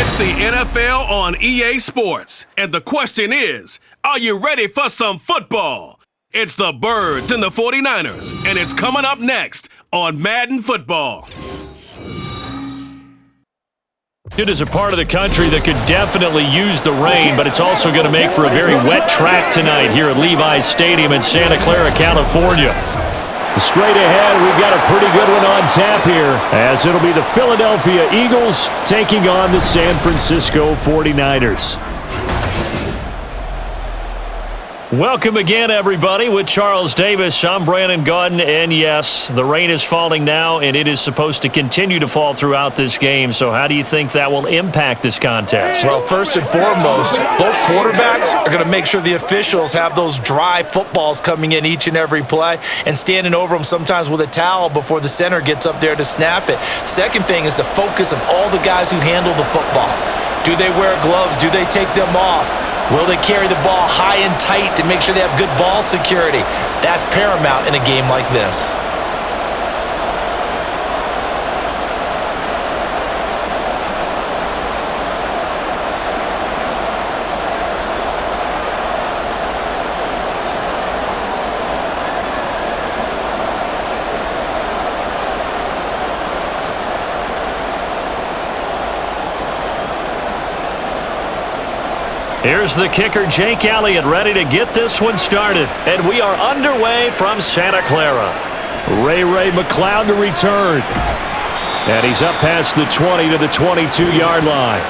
It's the NFL on EA Sports, and the question is, are you ready for some football? It's the Birds and the 49ers, and it's coming up next on Madden Football. It is a part of the country that could definitely use the rain, but it's also going to make for a very wet track tonight here at Levi's Stadium in Santa Clara, California. Straight ahead, we've got a pretty good one on tap here, as it'll be the Philadelphia Eagles taking on the San Francisco 49ers. Welcome again, everybody. With Charles Davis, I'm Brandon Gaudin, and yes, the rain is falling now, and it is supposed to continue to fall throughout this game. So how do you think that will impact this contest? Well, first and foremost, both quarterbacks are going to make sure the officials have those dry footballs coming in each and every play and standing over them sometimes with a towel before the center gets up there to snap it. Second thing is the focus of all the guys who handle the football. Do they wear gloves? Do they take them off? Will they carry the ball high and tight to make sure they have good ball security? That's paramount in a game like this. Here's the kicker, Jake Elliott, ready to get this one started. And we are underway from Santa Clara. Ray McCloud to return. And he's up past the 20 to the 22-yard line.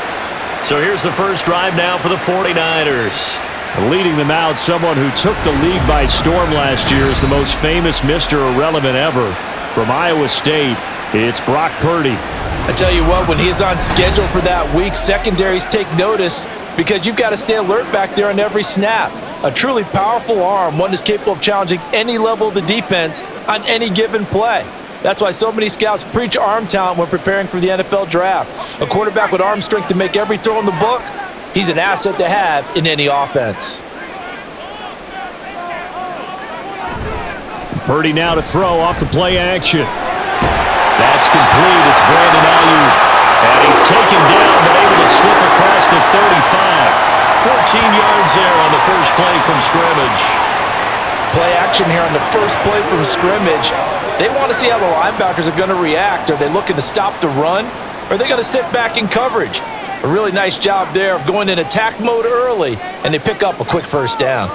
So here's the first drive now for the 49ers. Leading them out, someone who took the league by storm last year is the most famous Mr. Irrelevant ever. From Iowa State, it's Brock Purdy. I tell you what, when he's on schedule for that week, secondaries take notice because you've got to stay alert back there on every snap. A truly powerful arm, one that's capable of challenging any level of the defense on any given play. That's why so many scouts preach arm talent when preparing for the NFL draft. A quarterback with arm strength to make every throw in the book, he's an asset to have in any offense. Purdy now to throw off the play action. That's complete. It's Brandon Ayuk. And he's taken down, but able to slip across the 35. 14 yards there on the first play from scrimmage. Play action here on the first play from scrimmage. They want to see how the linebackers are going to react. Are they looking to stop the run? Or are they going to sit back in coverage? A really nice job there of going in attack mode early, and they pick up a quick first down.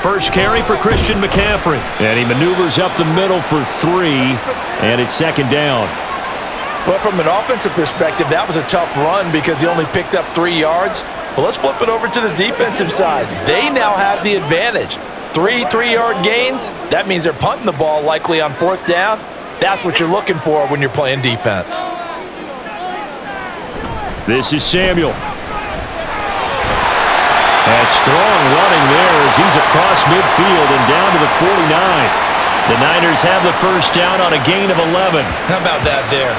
First carry for Christian McCaffrey. And he maneuvers up the middle for 3, and it's second down. Well, from an offensive perspective, that was a tough run because he only picked up 3 yards. Well, let's flip it over to the defensive side. They now have the advantage. 3 3-yard gains, that means they're punting the ball likely on fourth down. That's what you're looking for when you're playing defense. This is Samuel. And strong running there as he's across midfield and down to the 49. The Niners have the first down on a gain of 11. How about that there?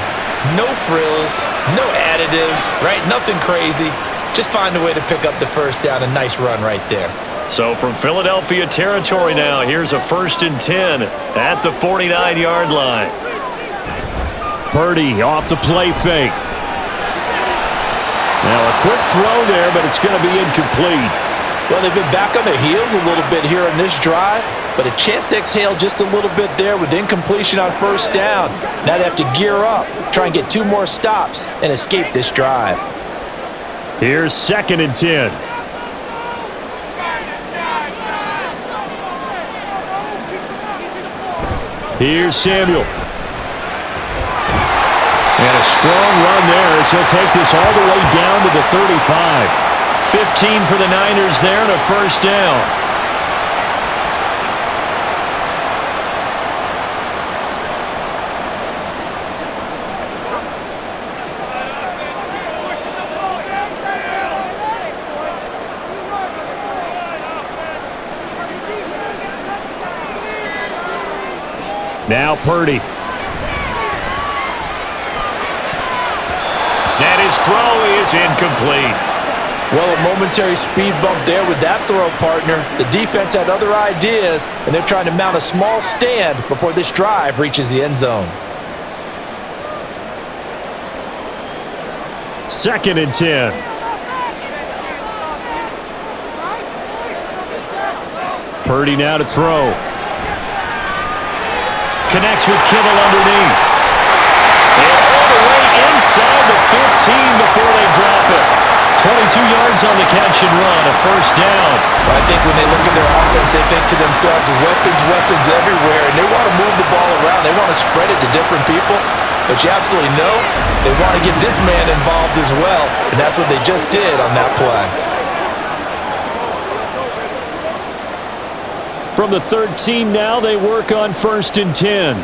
No frills, no additives, right? Nothing crazy. Just find a way to pick up the first down. A nice run right there. So from Philadelphia territory now, here's a 1st and 10 at the 49-yard line. Purdy off the play fake. Now a quick throw there, but it's going to be incomplete. Well, they've been back on their heels a little bit here in this drive, but a chance to exhale just a little bit there with incompletion on first down. Now they have to gear up, try and get 2 more stops, and escape this drive. Here's 2nd and 10. Here's Samuel. And a strong run there as he'll take this all the way down to the 35. 15 for the Niners there and a first down. Now Purdy. And his throw is incomplete. Well, a momentary speed bump there with that throw, partner. The defense had other ideas, and they're trying to mount a small stand before this drive reaches the end zone. 2nd and 10. Purdy now to throw. Connects with Kittle underneath. And all the way inside the 15 before they drop it. 22 yards on the catch and run, a first down. I think when they look at their offense, they think to themselves, weapons everywhere, and they want to move the ball around. They want to spread it to different people. But you absolutely know they want to get this man involved as well, and that's what they just did on that play. From the 13 now, they work on 1st and 10.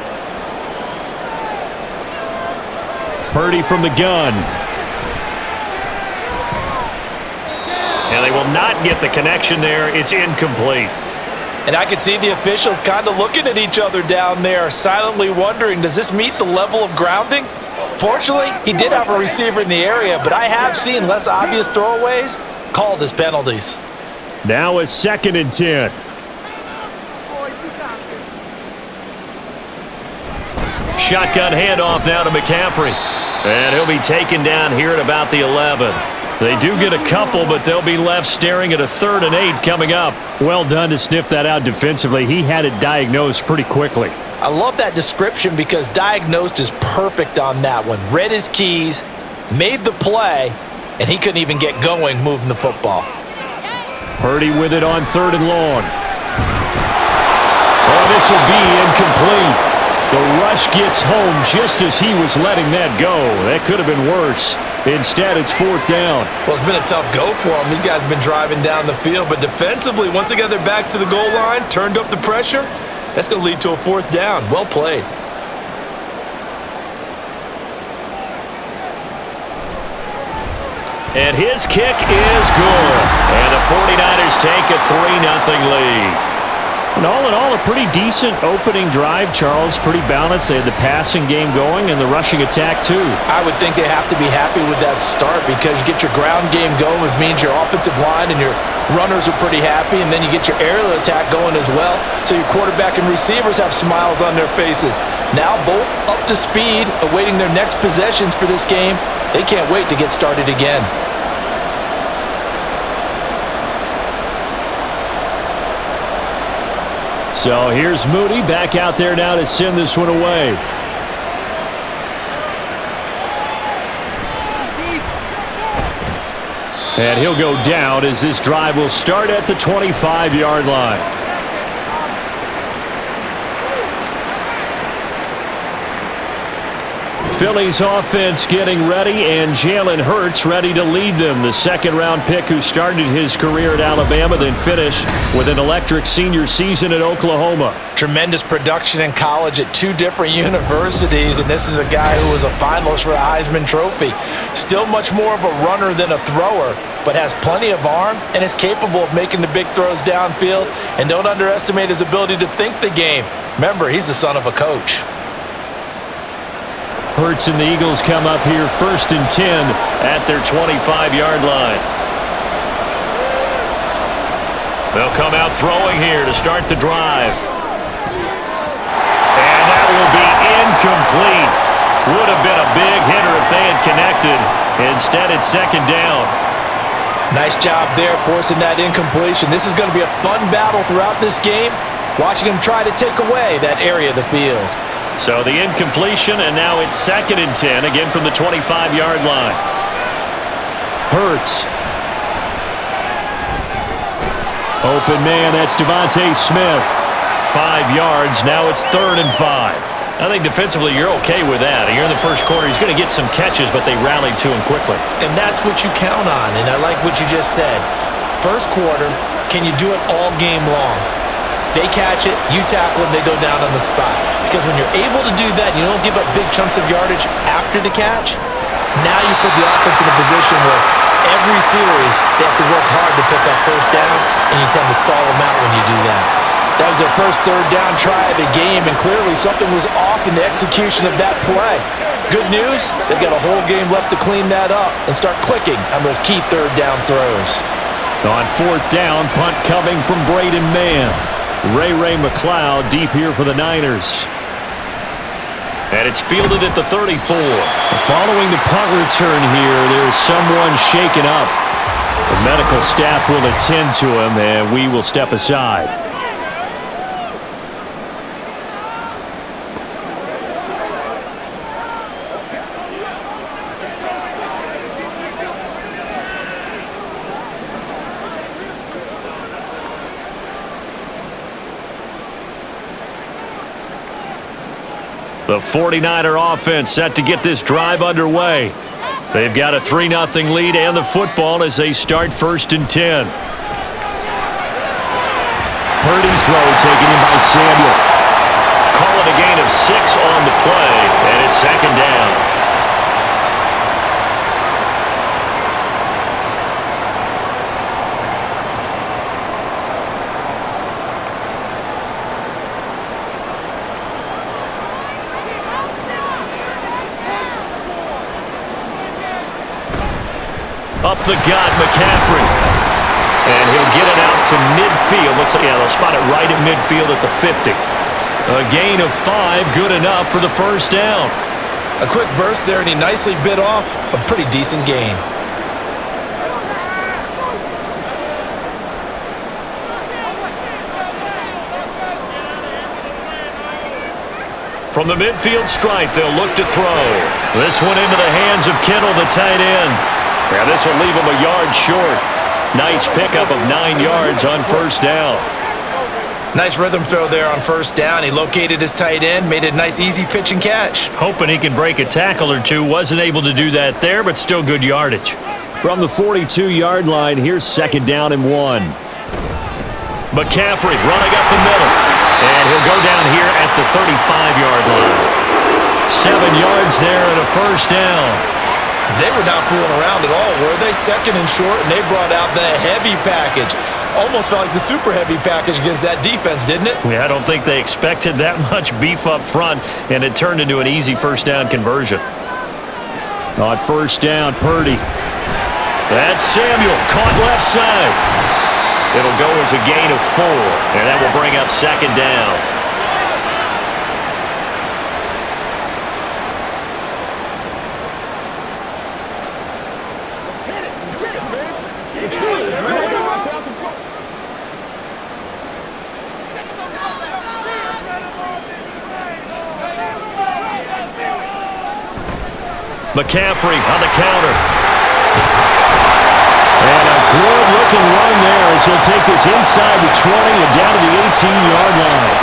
Purdy from the gun. And they will not get the connection there. It's incomplete. And I could see the officials kind of looking at each other down there, silently wondering, does this meet the level of grounding? Fortunately, he did have a receiver in the area, but I have seen less obvious throwaways called as penalties. Now it's 2nd and 10. Shotgun handoff now to McCaffrey. And he'll be taken down here at about the 11. They do get a couple, but they'll be left staring at a 3rd and 8 coming up. Well done to sniff that out defensively. He had it diagnosed pretty quickly. I love that description because diagnosed is perfect on that one. Read his keys, made the play, and he couldn't even get going moving the football. Purdy with it on 3rd and long. Oh, this will be incomplete. The rush gets home just as he was letting that go. That could have been worse. Instead, it's 4th down. Well, it's been a tough go for them. These guys have been driving down the field, but defensively, once they got their backs to the goal line, turned up the pressure, that's going to lead to a 4th down. Well played. And his kick is good. And the 49ers take a 3-0 lead. And all in all, a pretty decent opening drive, Charles. Pretty balanced. They had the passing game going and the rushing attack, too. I would think they have to be happy with that start because you get your ground game going, which means your offensive line and your runners are pretty happy, and then you get your aerial attack going as well, so your quarterback and receivers have smiles on their faces. Now both up to speed, awaiting their next possessions for this game. They can't wait to get started again. So here's Moody back out there now to send this one away. And he'll go down as this drive will start at the 25-yard line. Philly's offense getting ready, and Jalen Hurts ready to lead them. The 2nd-round pick who started his career at Alabama, then finished with an electric senior season at Oklahoma. Tremendous production in college at 2 different universities, and this is a guy who was a finalist for the Heisman Trophy. Still much more of a runner than a thrower, but has plenty of arm and is capable of making the big throws downfield. And don't underestimate his ability to think the game. Remember, he's the son of a coach. Hurts and the Eagles come up here 1st and 10 at their 25-yard line. They'll come out throwing here to start the drive. And that will be incomplete. Would have been a big hitter if they had connected. Instead, it's 2nd down. Nice job there forcing that incompletion. This is going to be a fun battle throughout this game, watching him try to take away that area of the field. So the incompletion, and now it's 2nd and 10, again from the 25-yard line. Hurts. Open man, that's Devontae Smith. 5 yards, now it's 3rd and 5. I think defensively you're okay with that. You're in the first quarter, he's going to get some catches, but they rallied to him quickly. And that's what you count on, and I like what you just said. First quarter, can you do it all game long? They catch it, you tackle them, they go down on the spot. Because when you're able to do that, you don't give up big chunks of yardage after the catch, now you put the offense in a position where every series they have to work hard to pick up first downs, and you tend to stall them out when you do that. That was their first 3rd down try of the game, and clearly something was off in the execution of that play. Good news, they've got a whole game left to clean that up and start clicking on those key 3rd down throws. On 4th down, punt coming from Braden Mann. Ray McCloud deep here for the Niners. And it's fielded at the 34. Following the punt return here, there's someone shaken up. The medical staff will attend to him, and we will step aside. The 49er offense set to get this drive underway. They've got a 3-0 lead and the football as they start 1st and 10. Purdy's throw taken in by Samuel. Call it a gain of 6 on the play, and it's 2nd down. Up the gut, McCaffrey. And he'll get it out to midfield. Looks like, yeah, they'll spot it right at midfield at the 50. A gain of 5, good enough for the 1st down. A quick burst there, and he nicely bit off a pretty decent gain. From the midfield stripe, they'll look to throw. This one into the hands of Kittle, the tight end. Yeah, this will leave him a yard short. Nice pickup of 9 yards on 1st down. Nice rhythm throw there on 1st down. He located his tight end, made a nice easy pitch and catch. Hoping he can break a tackle or two. Wasn't able to do that there, but still good yardage. From the 42-yard line, here's 2nd down and 1. McCaffrey running up the middle. And he'll go down here at the 35-yard line. 7 yards there and a 1st down. They were not fooling around at all, were they? 2nd and short, and they brought out the heavy package. Almost felt like the super heavy package against that defense, didn't it? Yeah, I don't think they expected that much beef up front, and it turned into an easy 1st down conversion. On 1st down, Purdy. That's Samuel, caught left side. It'll go as a gain of 4, and that will bring up 2nd down. McCaffrey on the counter. And a good-looking run there as he'll take this inside the 20 and down to the 18-yard line.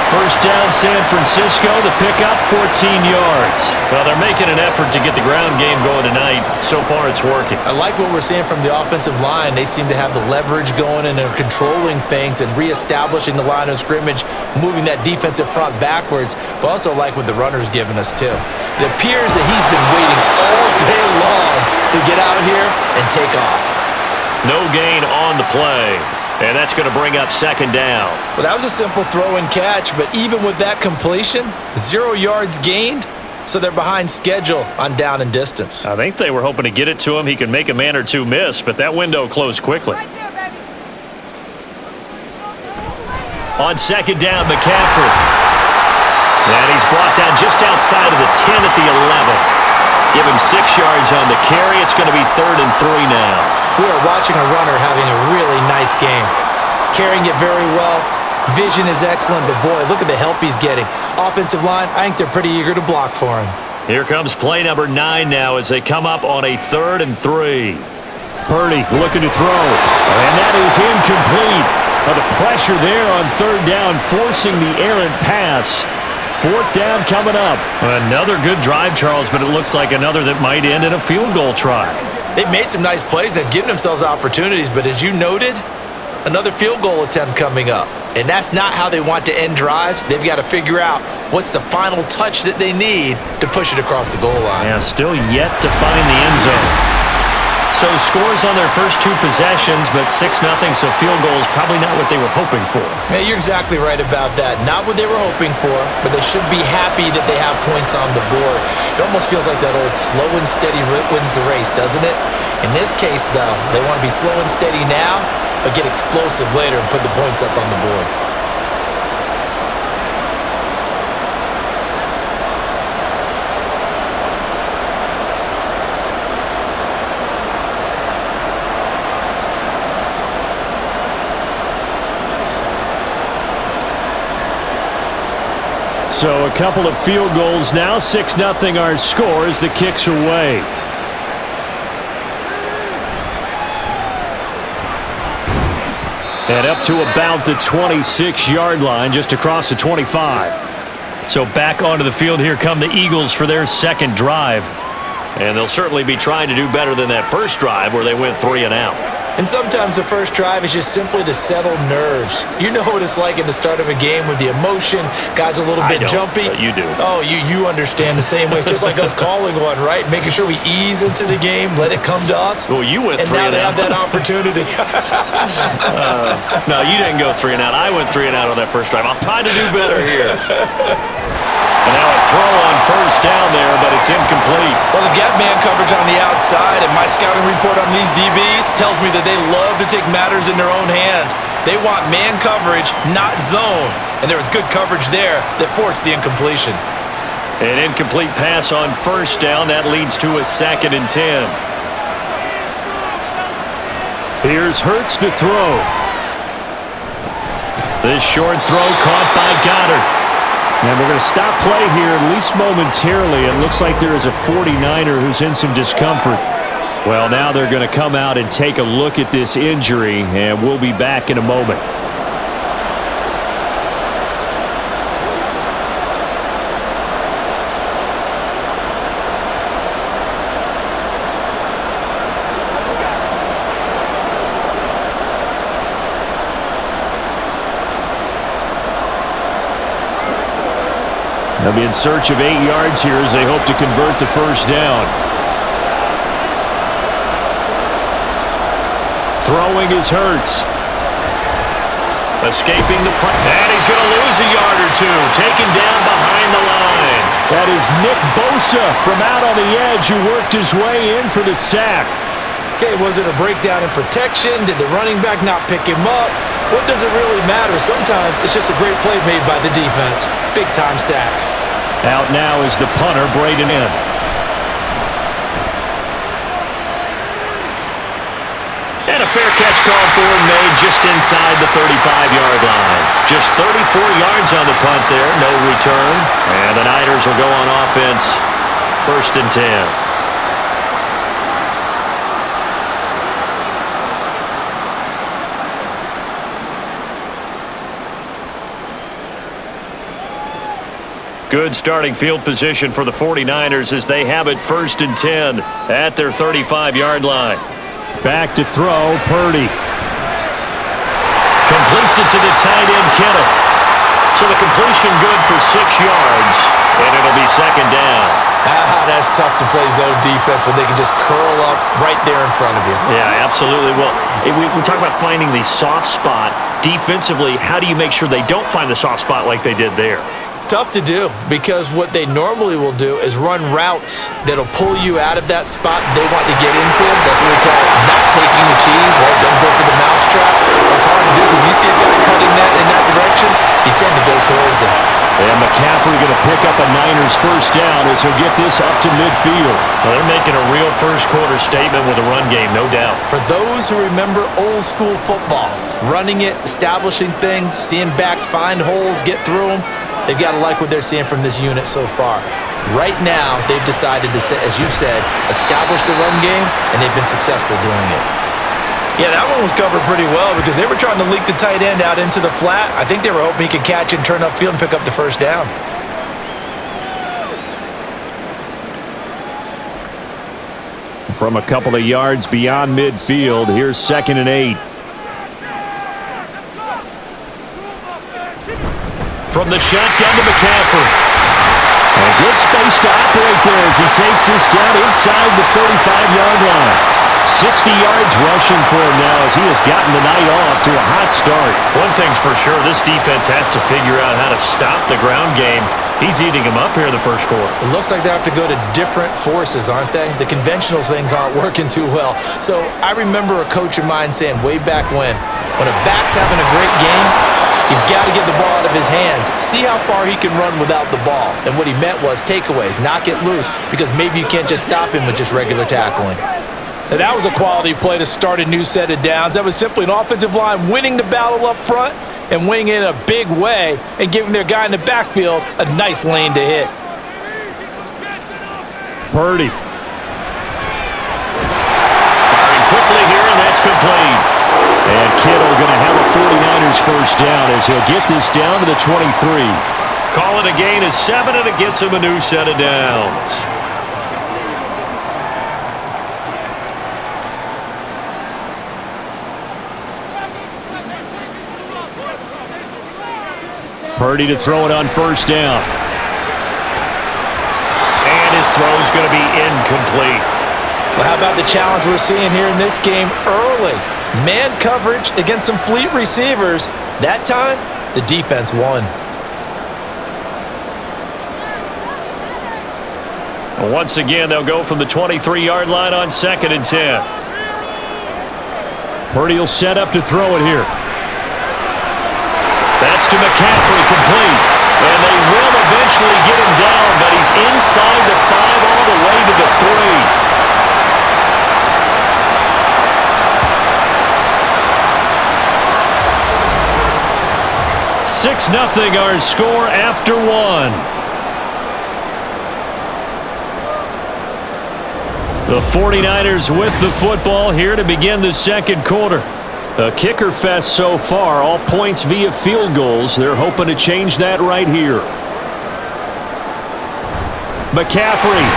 1st down, San Francisco. The pickup, 14 yards. Well, they're making an effort to get the ground game going tonight. So far, it's working. I like what we're seeing from the offensive line. They seem to have the leverage going and they're controlling things and reestablishing the line of scrimmage, moving that defensive front backwards, but also like what the runner's giving us, too. It appears that he's been waiting all day long to get out here and take off. No gain on the play. And that's going to bring up 2nd down. Well, that was a simple throw and catch, but even with that completion, 0 yards gained, so they're behind schedule on down and distance. I think they were hoping to get it to him. He can make a man or two miss, but that window closed quickly. On 2nd down, McCaffrey. And he's brought down just outside of the 10 at the 11. Give him 6 yards on the carry. It's going to be 3rd and 3 now. We are watching a runner having a really nice game. Carrying it very well. Vision is excellent, but boy, look at the help he's getting. Offensive line, I think they're pretty eager to block for him. Here comes play number 9 now as they come up on a 3rd and 3. Purdy looking to throw. And that is incomplete. The pressure there on 3rd down, forcing the errant pass. 4th down coming up. Another good drive, Charles, but it looks like another that might end in a field goal try. They've made some nice plays. They've given themselves opportunities, but as you noted, another field goal attempt coming up. And that's not how they want to end drives. They've got to figure out what's the final touch that they need to push it across the goal line. Yeah, still yet to find the end zone. So scores on their first 2 possessions, but 6-0, so field goal is probably not what they were hoping for. Yeah, you're exactly right about that. Not what they were hoping for, but they should be happy that they have points on the board. It almost feels like that old slow and steady wins the race, doesn't it? In this case, though, they want to be slow and steady now, but get explosive later and put the points up on the board. So a couple of field goals now. 6-0 our score as the kicks are away. And up to about the 26-yard line, just across the 25. So back onto the field, here come the Eagles for their second drive. And they'll certainly be trying to do better than that first drive where they went 3 and out. And sometimes the first drive is just simply to settle nerves. You know what it's like at the start of a game with the emotion. Guys a little bit jumpy. But you do. Oh, you understand the same way. It's just like us calling one, right? Making sure we ease into the game, let it come to us. Well, you went 3 and out. And now they have that opportunity. No, you didn't go 3 and out. I went 3 and out on that first drive. I'll try to do better here. And now a throw on first down there, but it's incomplete. Well, they've got man coverage on the outside, and my scouting report on these DBs tells me that they love to take matters in their own hands. They want man coverage, not zone. And there was good coverage there that forced the incompletion. An incomplete pass on first down. That leads to a 2nd and 10. Here's Hurts to throw. This short throw caught by Goddard. And we're going to stop play here, at least momentarily. It looks like there is a 49er who's in some discomfort. Well, now they're going to come out and take a look at this injury, and we'll be back in a moment. They'll be in search of 8 yards here as they hope to convert the first down. Throwing is Hurts. Escaping the pressure. And he's going to lose a yard or two. Taken down behind the line. That is Nick Bosa from out on the edge who worked his way in for the sack. Okay, was it a breakdown in protection? Did the running back not pick him up? What does it really matter? Sometimes it's just a great play made by the defense. Big-time sack. Out now is the punter, Braden in. And a fair catch called for and made just inside the 35-yard line. Just 34 yards on the punt there, no return. And the Niners will go on offense, 1st and 10. Good starting field position for the 49ers as they have it 1st and 10 at their 35-yard line. Back to throw, Purdy. Completes it to the tight end, Kittle. So the completion good for 6 yards, and it'll be 2nd down. That's tough to play zone defense when they can just curl up right there in front of you. Yeah, absolutely. Well, we talk about finding the soft spot. Defensively, how do you make sure they don't find the soft spot like they did there? Tough to do because what they normally will do is run routes that'll pull you out of that spot they want to get into. That's what we call not taking the cheese, right? Don't go for the mousetrap. That's hard to do because you see a guy cutting that in that direction, you tend to go towards him. And McCaffrey going to pick up a Niners first down as he'll get this up to midfield. Well, they're making a real first-quarter statement with a run game, no doubt. For those who remember old-school football, running it, establishing things, seeing backs find holes, get through them, they've got to like what they're seeing from this unit so far. Right now, they've decided to, as you said, establish the run game, and they've been successful doing it. Yeah, that one was covered pretty well because they were trying to leak the tight end out into the flat. I think they were hoping he could catch and turn upfield and pick up the first down. From a couple of yards beyond midfield, here's 2nd and 8. From the shotgun to McCaffrey. A good space to operate there as he takes this down inside the 35-yard line. 60 yards rushing for him now as he has gotten the night off to a hot start. One thing's for sure, this defense has to figure out how to stop the ground game. He's eating them up here in the first quarter. It looks like they have to go to different forces, aren't they? The conventional things aren't working too well. So I remember a coach of mine saying way back when a back's having a great game, you've got to get the ball out of his hands. See how far he can run without the ball. And what he meant was takeaways, knock it loose, because maybe you can't just stop him with just regular tackling. And that was a quality play to start a new set of downs. That was simply an offensive line winning the battle up front and winning it in a big way and giving their guy in the backfield a nice lane to hit. Purdy. Firing quickly here, and that's complete. And Kittle going to have a 49ers first down as he'll get this down to the 23. Call it a gain of 7, and it gets him a new set of downs. Purdy to throw it on first down. And his throw's going to be incomplete. Well, how about the challenge we're seeing here in this game early? Man coverage against some fleet receivers. That time, the defense won. Once again, they'll go from the 23-yard line on 2nd and 10. Purdy will set up to throw it here. That's to McCaffrey, complete. And they will eventually get him down, but he's inside the 5 all the way to the 3. 6-0 our score after 1. The 49ers with the football here to begin the second quarter. A kicker fest so far, all points via field goals. They're hoping to change that right here. McCaffrey.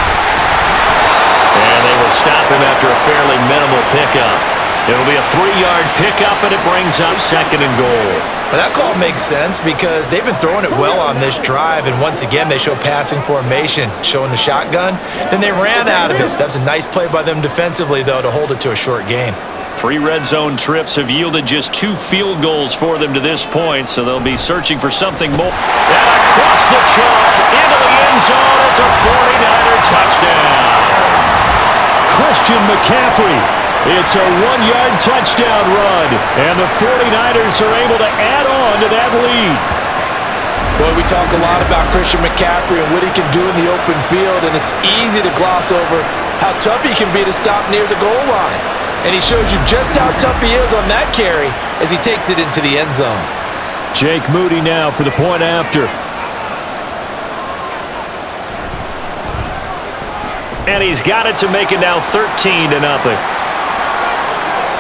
And they will stop him after a fairly minimal pickup. It'll be a 3-yard pickup, and it brings up 2nd and goal. Well, that call makes sense because they've been throwing it well on this drive, and once again they show passing formation, showing the shotgun. Then they ran out of it. That's a nice play by them defensively, though, to hold it to a short game. 3 red zone trips have yielded just 2 field goals for them to this point, so they'll be searching for something more. And across the chalk, into the end zone, it's a 49er touchdown. Christian McCaffrey. It's a 1-yard touchdown run, and the 49ers are able to add on to that lead. Boy, we talk a lot about Christian McCaffrey and what he can do in the open field, and it's easy to gloss over how tough he can be to stop near the goal line. And he shows you just how tough he is on that carry as he takes it into the end zone. Jake Moody now for the point after. And he's got it to make it now 13-0.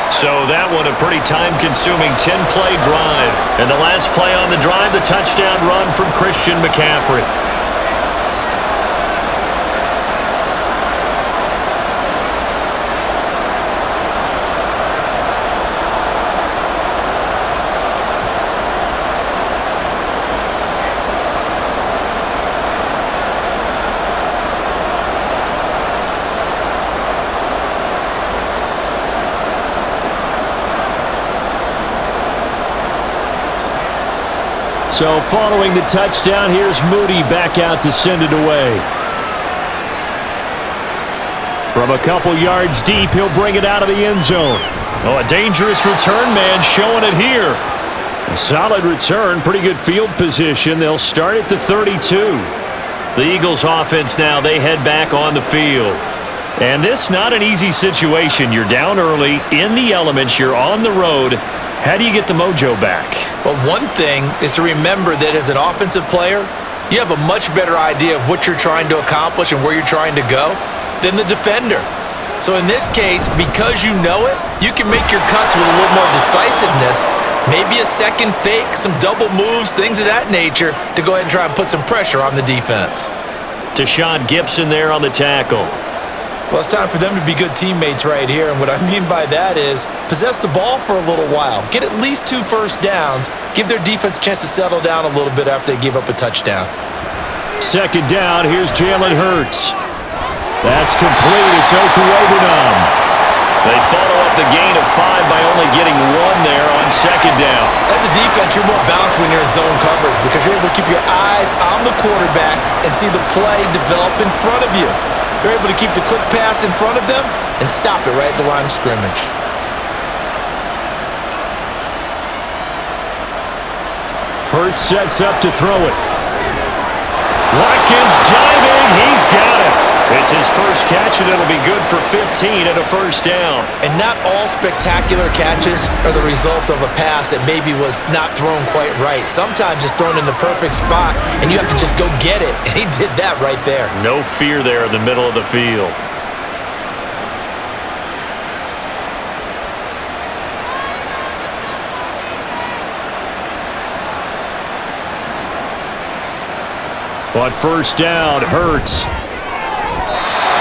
So that one a pretty time-consuming 10-play drive. And the last play on the drive, the touchdown run from Christian McCaffrey. So following the touchdown, here's Moody back out to send it away. From a couple yards deep, he'll bring it out of the end zone. Oh, a dangerous return man showing it here. A solid return, pretty good field position. They'll start at the 32. The Eagles offense now, they head back on the field. And this not an easy situation. You're down early, in the elements, you're on the road. How do you get the mojo back? Well, one thing is to remember that as an offensive player, you have a much better idea of what you're trying to accomplish and where you're trying to go than the defender. So in this case, because you know it, you can make your cuts with a little more decisiveness, maybe a second fake, some double moves, things of that nature, to go ahead and try and put some pressure on the defense. Deshaun Gibson there on the tackle. Well, it's time for them to be good teammates right here, and what I mean by that is possess the ball for a little while, get at least 2 first downs, give their defense a chance to settle down a little bit after they give up a touchdown. Second down, here's Jalen Hurts. That's complete, it's Okuwebunam. They follow up the gain of 5 by only getting 1 there on second down. As a defense, you're more balanced when you're in zone coverage because you're able to keep your eyes on the quarterback and see the play develop in front of you. They're able to keep the quick pass in front of them and stop it right at the line of scrimmage. Hurts sets up to throw it. Watkins diving, he's got it. It's his first catch, and it'll be good for 15 and a first down. And not all spectacular catches are the result of a pass that maybe was not thrown quite right. Sometimes it's thrown in the perfect spot, and you have to just go get it. And he did that right there. No fear there in the middle of the field. On first down, Hurts.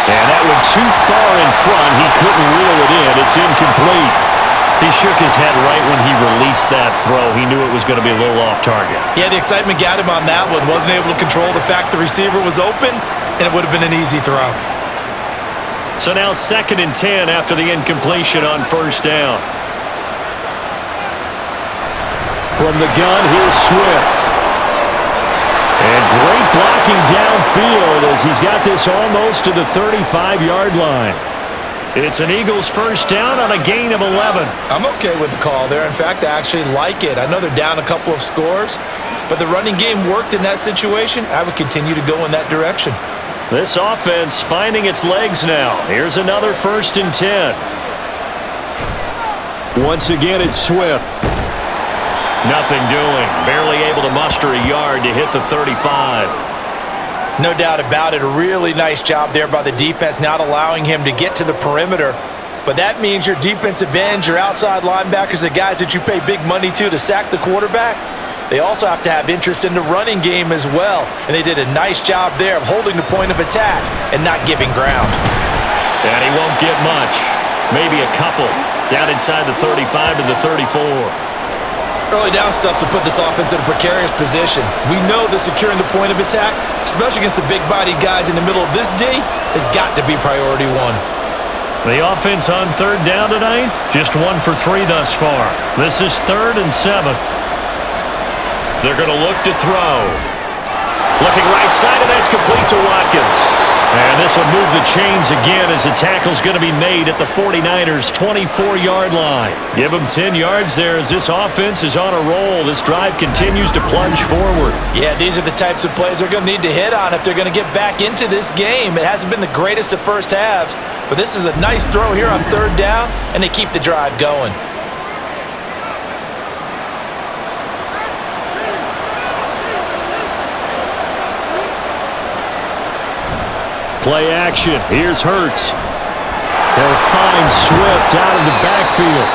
And that went too far in front. He couldn't reel it in. It's incomplete. He shook his head right when he released that throw. He knew it was going to be a little off target. Yeah, the excitement got him on that one. Wasn't able to control the fact the receiver was open, and it would have been an easy throw. So now 2nd and 10 after the incompletion on first down. From the gun, here's Swift. And great blocking downfield as he's got this almost to the 35-yard line. It's an Eagles first down on a gain of 11. I'm okay with the call there. In fact, I actually like it. I know they're down a couple of scores, but the running game worked in that situation. I would continue to go in that direction. This offense finding its legs now. Here's another 1st and 10. Once again, it's Swift. Nothing doing. Barely able to muster a yard to hit the 35. No doubt about it. A really nice job there by the defense, not allowing him to get to the perimeter. But that means your defensive ends, your outside linebackers, the guys that you pay big money to sack the quarterback, they also have to have interest in the running game as well. And they did a nice job there of holding the point of attack and not giving ground. And he won't get much. Maybe a couple. Down inside the 35 to the 34. Early down stuff will put this offense in a precarious position. We know that securing the point of attack, especially against the big-bodied guys in the middle of this D, has got to be priority one. The offense on 3rd down tonight, just 1 for 3 thus far. This is 3rd and 7. They're going to look to throw. Looking right side, and that's complete to Watkins. And this will move the chains again as the tackle's going to be made at the 49ers' 24-yard line. Give them 10 yards there as this offense is on a roll. This drive continues to plunge forward. Yeah, these are the types of plays they're going to need to hit on if they're going to get back into this game. It hasn't been the greatest of first halves, but this is a nice throw here on 3rd down, and they keep the drive going. Play action. Here's Hurts. They'll find Swift out of the backfield.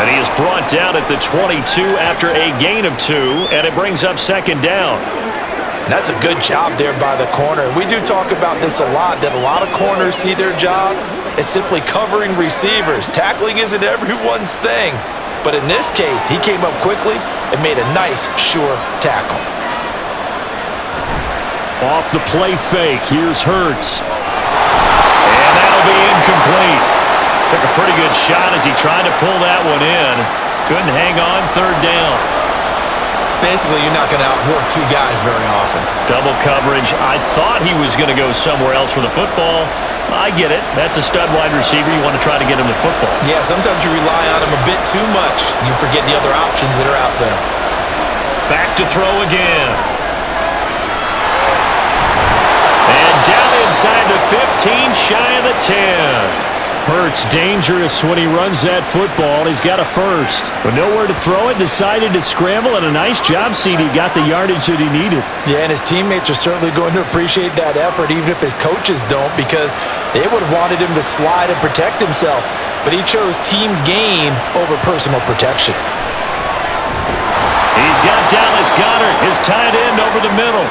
And he is brought down at the 22 after a gain of 2, and it brings up 2nd down. That's a good job there by the corner. We do talk about this a lot, that a lot of corners see their job as simply covering receivers. Tackling isn't everyone's thing. But in this case, he came up quickly and made a nice, sure tackle. Off the play fake, here's Hurts. And that'll be incomplete. Took a pretty good shot as he tried to pull that one in. Couldn't hang on 3rd down. Basically, you're not going to outwork 2 guys very often. Double coverage. I thought he was going to go somewhere else with the football. I get it. That's a stud wide receiver. You want to try to get him the football. Yeah, sometimes you rely on him a bit too much. You forget the other options that are out there. Back to throw again. And down inside the 15, shy of the 10. Hurts dangerous when he runs that football. He's got a first. But nowhere to throw it, decided to scramble, and a nice job, CD. Got the yardage that he needed. Yeah, and his teammates are certainly going to appreciate that effort, even if his coaches don't, because they would have wanted him to slide and protect himself. But he chose team gain over personal protection. He's got Dallas Goedert, his tight end, over the middle.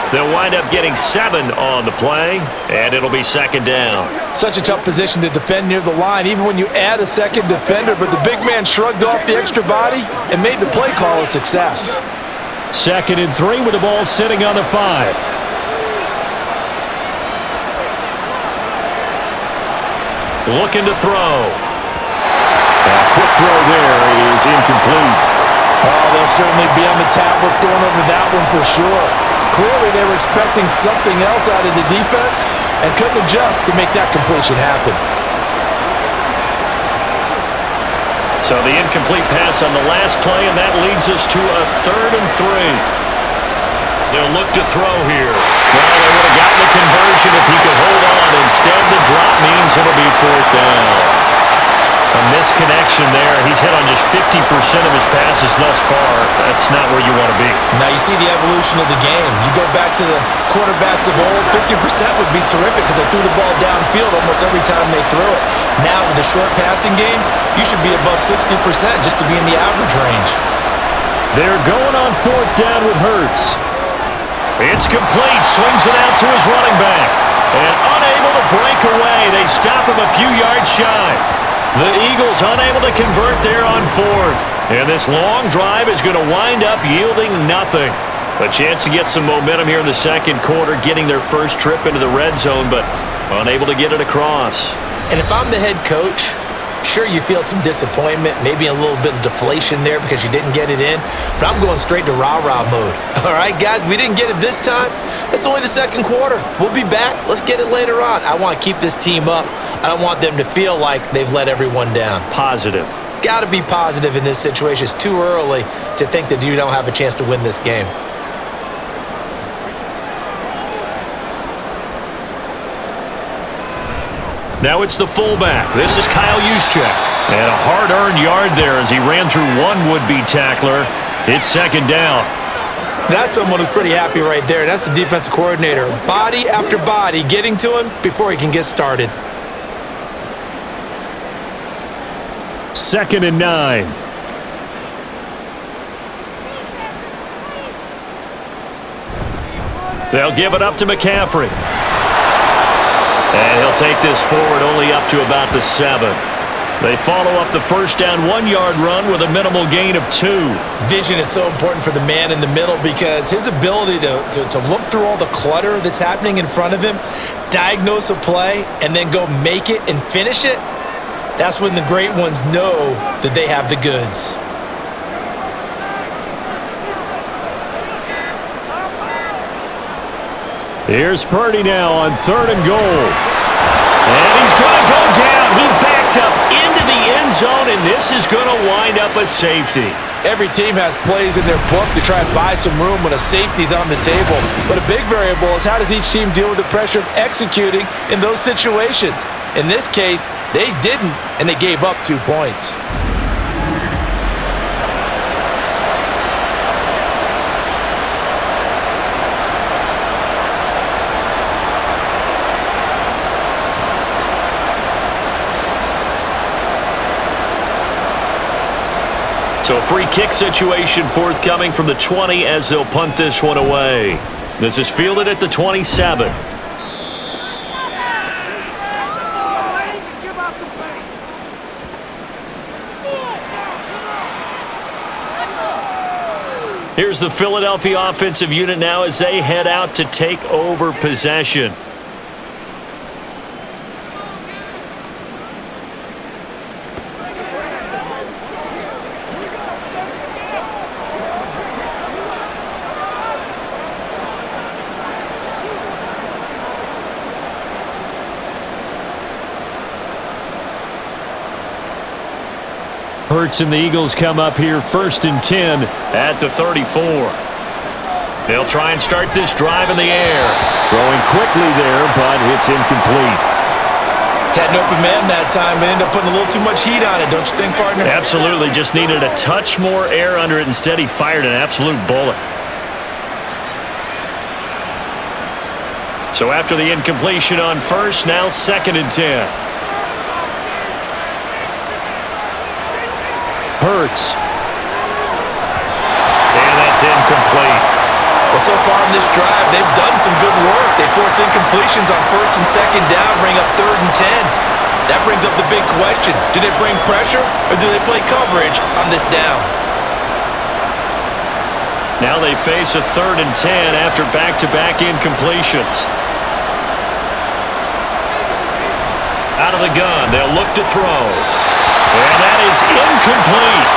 They'll wind up getting 7 on the play, and it'll be 2nd down. Such a tough position to defend near the line, even when you add a second defender, but the big man shrugged off the extra body and made the play call a success. 2nd and 3 with the ball sitting on the 5. Looking to throw. A quick throw there is incomplete. Oh, they'll certainly be on the tablets going over that one for sure. Clearly, they were expecting something else out of the defense and couldn't adjust to make that completion happen. So the incomplete pass on the last play, and that leads us to a 3rd and 3. They'll look to throw here. Well, they would have gotten the conversion if he could hold on. Instead, the drop means it'll be 4th down. A misconnection there. He's hit on just 50% of his passes thus far. That's not where you want to be. Now you see the evolution of the game. You go back to the quarterbacks of old, 50% would be terrific because they threw the ball downfield almost every time they threw it. Now with the short passing game, you should be above 60% just to be in the average range. They're going on 4th down with Hurts. It's complete. Swings it out to his running back. And unable to break away. They stop him a few yards shy. The Eagles unable to convert there on 4th. And this long drive is going to wind up yielding nothing. A chance to get some momentum here in the second quarter, getting their first trip into the red zone, but unable to get it across. And if I'm the head coach, sure, you feel some disappointment, maybe a little bit of deflation there because you didn't get it in, but I'm going straight to rah-rah mode. All right, guys, we didn't get it this time. It's only the second quarter. We'll be back. Let's get it later on. I want to keep this team up. I don't want them to feel like they've let everyone down. Positive. Got to be positive in this situation. It's too early to think that you don't have a chance to win this game. Now it's the fullback. This is Kyle Juszczyk. And a hard-earned yard there as he ran through one would-be tackler. It's 2nd down. That's someone who's pretty happy right there. That's the defensive coordinator. Body after body getting to him before he can get started. 2nd and 9. They'll give it up to McCaffrey. And he'll take this forward only up to about the 7. They follow up the first down 1-yard run with a minimal gain of 2. Vision is so important for the man in the middle because his ability to look through all the clutter that's happening in front of him, diagnose a play, and then go make it and finish it, that's when the great ones know that they have the goods. Here's Purdy now on 3rd and goal. And he's going to go down. He backed up into the end zone, and this is going to wind up a safety. Every team has plays in their book to try and buy some room when a safety's on the table. But a big variable is how does each team deal with the pressure of executing in those situations? In this case, they didn't, and they gave up 2 points. So a free kick situation forthcoming from the 20 as they'll punt this one away. This is fielded at the 27. Here's the Philadelphia offensive unit now as they head out to take over possession. Hurts and the Eagles come up here 1st and 10 at the 34. They'll try and start this drive in the air. Throwing quickly there, but it's incomplete. Had an open man that time, but ended up putting a little too much heat on it, don't you think, partner? Absolutely. Just needed a touch more air under it. Instead, he fired an absolute bullet. So after the incompletion on 1st, now 2nd and 10. Hurts. And that's incomplete. Well, so far in this drive, they've done some good work. They force incompletions on 1st and 2nd down, bring up 3rd and 10. That brings up the big question. Do they bring pressure or do they play coverage on this down? Now they face a 3rd and 10 after back-to-back incompletions. Out of the gun, they'll look to throw. And that is incomplete.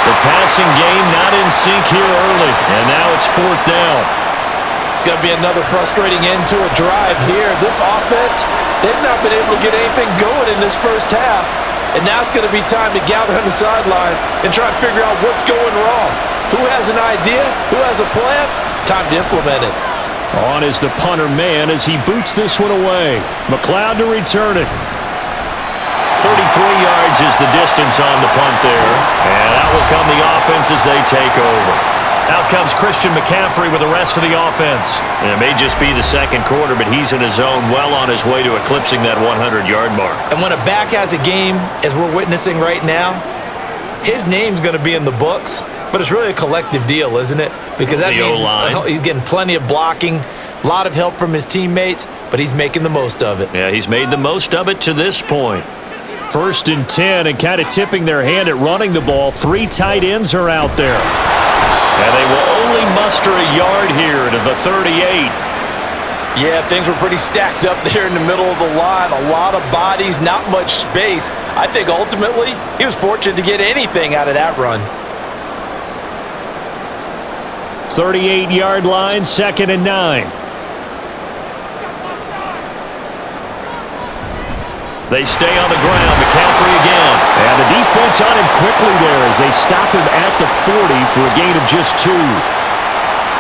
The passing game not in sync here early. And now it's 4th down. It's going to be another frustrating end to a drive here. This offense, they've not been able to get anything going in this first half. And now it's going to be time to gather on the sidelines and try and figure out what's going wrong. Who has an idea? Who has a plan? time to implement it. On is the punter man as he boots this one away. McCloud to return it. 33 yards is the distance on the punt there. And out will come the offense as they take over. Out comes Christian McCaffrey with the rest of the offense. And it may just be the second quarter, but he's in his zone, well on his way to eclipsing that 100-yard mark. And when a back has a game, as we're witnessing right now, his name's going to be in the books. But it's really a collective deal, isn't it? Because that means he's getting plenty of blocking, a lot of help from his teammates, but he's making the most of it. Yeah, he's made the most of it to this point. 1st and 10, and kind of tipping their hand at running the ball. 3 tight ends are out there. And they will only muster a yard here to the 38. Yeah, things were pretty stacked up there in the middle of the line. A lot of bodies, not much space. I think ultimately he was fortunate to get anything out of that run. 38-yard line, 2nd and 9. They stay on the ground. McCaffrey again. And the defense on him quickly there as they stop him at the 40 for a gain of just 2.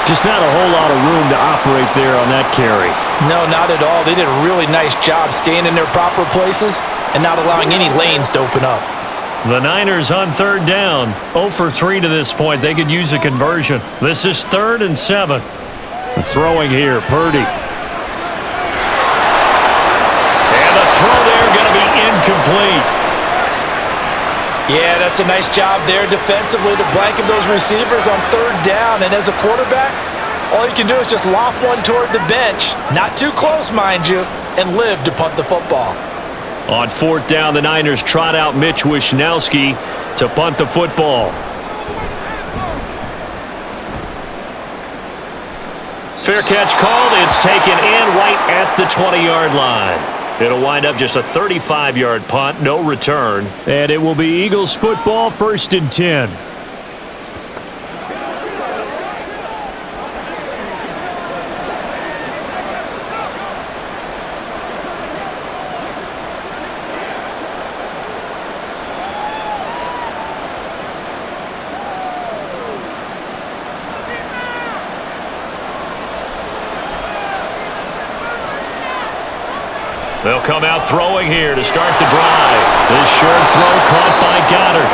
Just not a whole lot of room to operate there on that carry. No, not at all. They did a really nice job staying in their proper places and not allowing any lanes to open up. The Niners on 3rd down. 0 for 3 to this point. They could use a conversion. This is 3rd and 7. Throwing here, Purdy. And the throw there going to be incomplete. Yeah, that's a nice job there defensively to blanket those receivers on 3rd down. And as a quarterback, all you can do is just loft one toward the bench. Not too close, mind you, and live to punt the football. On 4th down, the Niners trot out Mitch Wishnowski to punt the football. Fair catch called. It's taken in right at the 20-yard line. It'll wind up just a 35-yard punt, no return. And it will be Eagles football, 1st and 10. They'll come out throwing here to start the drive. This short throw caught by Goddard.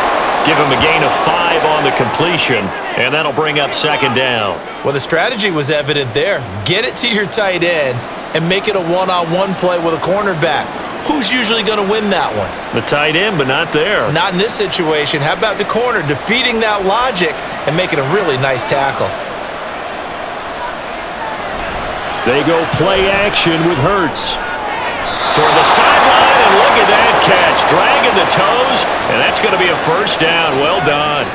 Give him a gain of 5 on the completion, and that'll bring up 2nd down. Well, the strategy was evident there. Get it to your tight end and make it a one-on-one play with a cornerback. Who's usually going to win that one? The tight end, but not there. Not in this situation. How about the corner defeating that logic and making a really nice tackle? They go play action with Hurts. Toward the sideline, and look at that catch. Dragging the toes, and that's going to be a 1st down. Well done.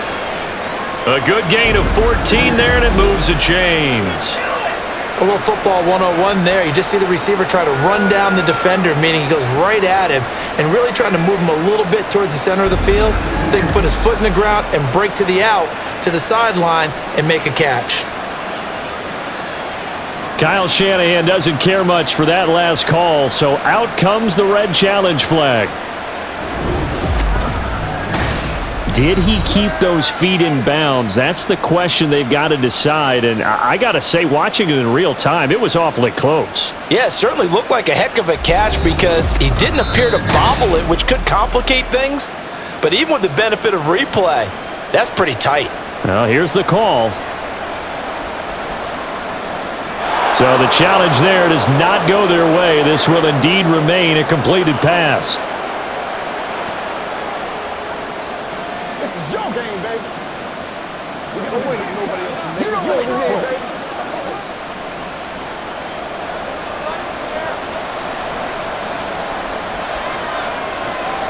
A good gain of 14 there, and it moves the chains. A little football 101 there. You just see the receiver try to run down the defender, meaning he goes right at him and really trying to move him a little bit towards the center of the field so he can put his foot in the ground and break to the out, to the sideline, and make a catch. Kyle Shanahan doesn't care much for that last call, so out comes the red challenge flag. Did he keep those feet in bounds? That's the question they've got to decide, and I got to say, watching it in real time, it was awfully close. Yeah, it certainly looked like a heck of a catch because he didn't appear to bobble it, which could complicate things, but even with the benefit of replay, that's pretty tight. Well, here's the call. So the challenge there does not go their way. This will indeed remain a completed pass. This is your game, baby. We're going to win it. Nobody else can make it. You know what you mean, baby.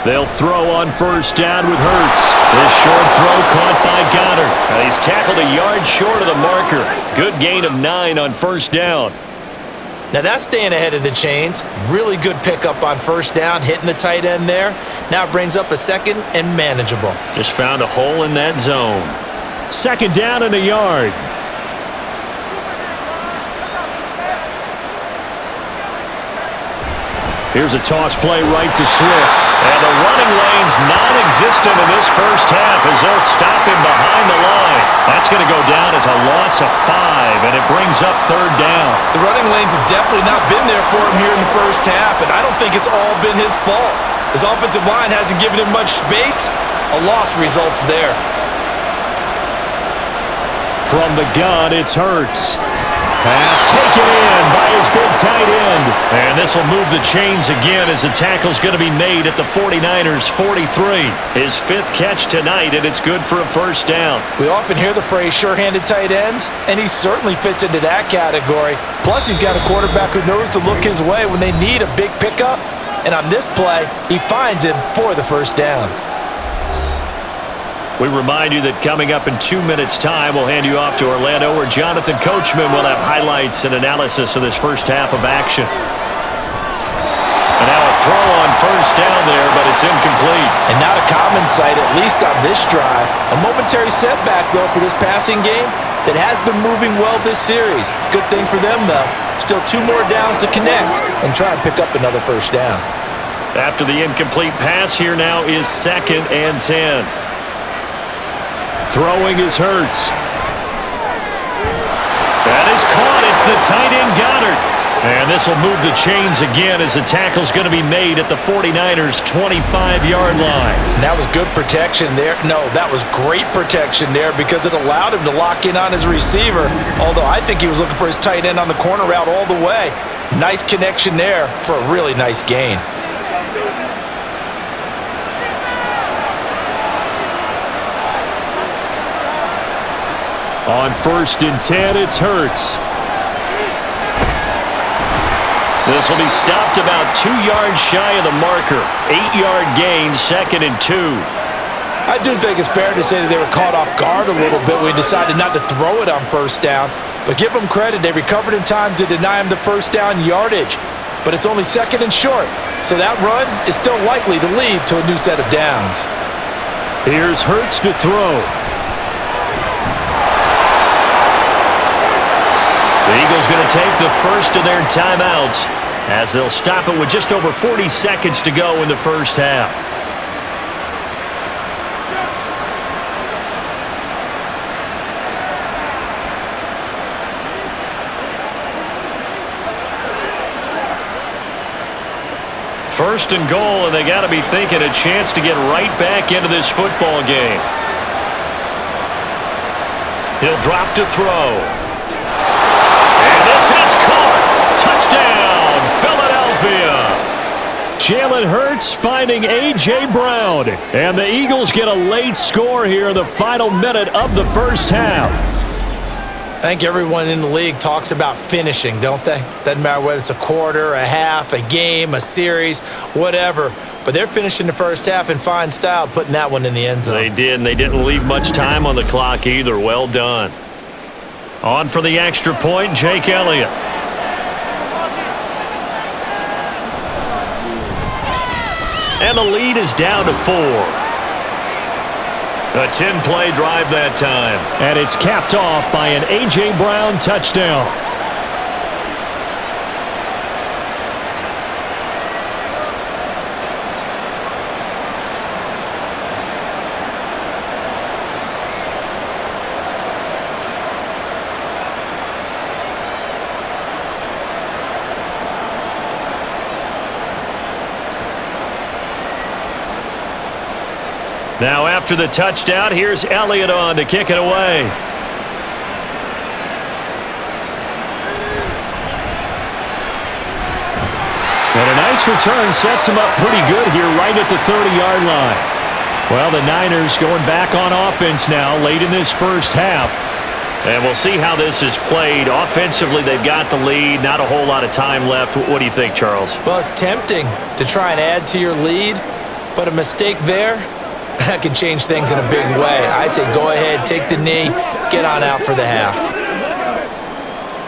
They'll throw on 1st down with Hurts. This short throw caught by Goddard. He's tackled a yard short of the marker. Good gain of 9 on 1st down. Now that's staying ahead of the chains. Really good pickup on 1st down, hitting the tight end there. Now it brings up a 2nd and manageable. Just found a hole in that zone. 2nd down and a yard. Here's a toss play right to Swift. And the running lane's non-existent in this first half as they'll stop him behind the line. That's going to go down as a loss of 5, and it brings up third down. The running lanes have definitely not been there for him here in the first half, and I don't think it's all been his fault. His offensive line hasn't given him much space. A loss results there. From the gun, it's Hurts. Pass taken in by his big tight end. And this will move the chains again as the tackle's going to be made at the 49ers' 43. His 5th catch tonight, and it's good for a first down. We often hear the phrase sure-handed tight ends, and he certainly fits into that category. Plus, he's got a quarterback who knows to look his way when they need a big pickup. And on this play, he finds him for the first down. We remind you that coming up in 2 minutes' time, we'll hand you off to Orlando, where Jonathan Coachman will have highlights and analysis of this first half of action. And now a throw on first down there, but it's incomplete. And not a common sight, at least on this drive. A momentary setback, though, for this passing game that has been moving well this series. Good thing for them, though. Still 2 more downs to connect and try and pick up another first down. After the incomplete pass, here now is 2nd and 10. Throwing is Hurts. That is caught. It's the tight end Goddard. And this will move the chains again as the tackle's going to be made at the 49ers' 25-yard line. And that was good protection there. No, that was great protection there because it allowed him to lock in on his receiver. Although I think he was looking for his tight end on the corner route all the way. Nice connection there for a really nice gain. On 1st and 10, it's Hurts. This will be stopped about 2 yards shy of the marker. 8-yard gain, 2nd and 2. I do think it's fair to say that they were caught off guard a little bit when we decided not to throw it on first down. But give them credit, they recovered in time to deny him the first down yardage. But it's only 2nd and short, so that run is still likely to lead to a new set of downs. Here's Hurts to throw. The Eagles going to take the first of their timeouts as they'll stop it with just over 40 seconds to go in the first half. First and goal, and they got to be thinking a chance to get right back into this football game. He'll drop to throw. And this is caught. Touchdown, Philadelphia. Jalen Hurts finding A.J. Brown. And the Eagles get a late score here in the final minute of the first half. I think everyone in the league talks about finishing, don't they? Doesn't matter whether it's a quarter, a half, a game, a series, whatever. But they're finishing the first half in fine style, putting that one in the end zone. They did, and they didn't leave much time on the clock either. Well done. On for the extra point, Jake Elliott. And the lead is down to 4. A 10-play drive that time. And it's capped off by an A.J. Brown touchdown. Now after the touchdown, here's Elliott on to kick it away. And a nice return sets him up pretty good here right at the 30-yard line. Well, the Niners going back on offense now late in this first half. And we'll see how this is played. Offensively, they've got the lead. Not a whole lot of time left. What do you think, Charles? Well, it's tempting to try and add to your lead, but a mistake there, that can change things in a big way. I say go ahead, take the knee, get on out for the half.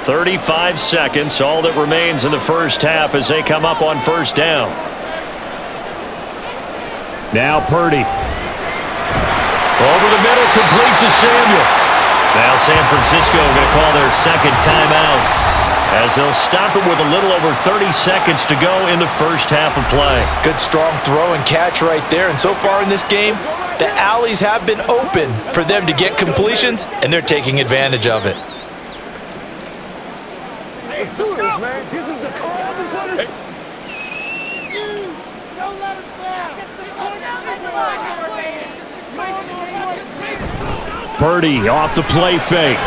35 seconds, all that remains in the first half as they come up on first down. Now Purdy. Over the middle, complete to Samuel. Now San Francisco going to call their second timeout. as they'll stop it with a little over 30 seconds to go in the first half of play. Good strong throw and catch right there. And so far in this game, the alleys have been open for them to get completions, and they're taking advantage of it. Let's do this, man. This is the call. Don't let us down. Purdy off the play fake.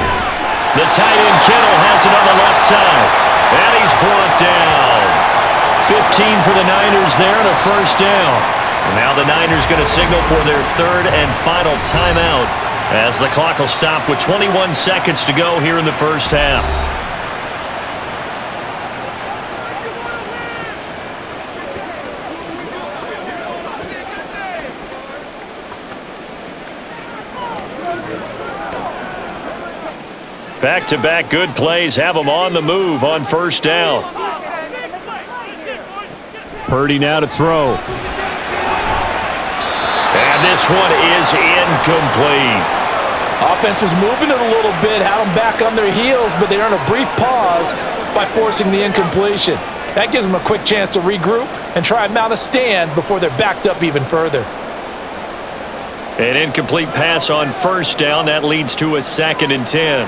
The tight end Kittle has it on the left side. And he's brought down. 15 for the Niners there and a first down. And now the Niners going to signal for their third and final timeout as the clock will stop with 21 seconds to go here in the first half. Back-to-back good plays have them on the move on first down. Purdy now to throw. And this one is incomplete. Offense was moving it a little bit, had them back on their heels, but they earn a brief pause by forcing the incompletion. That gives them a quick chance to regroup and try and mount a stand before they're backed up even further. An incomplete pass on first down. That leads to a 2nd and 10.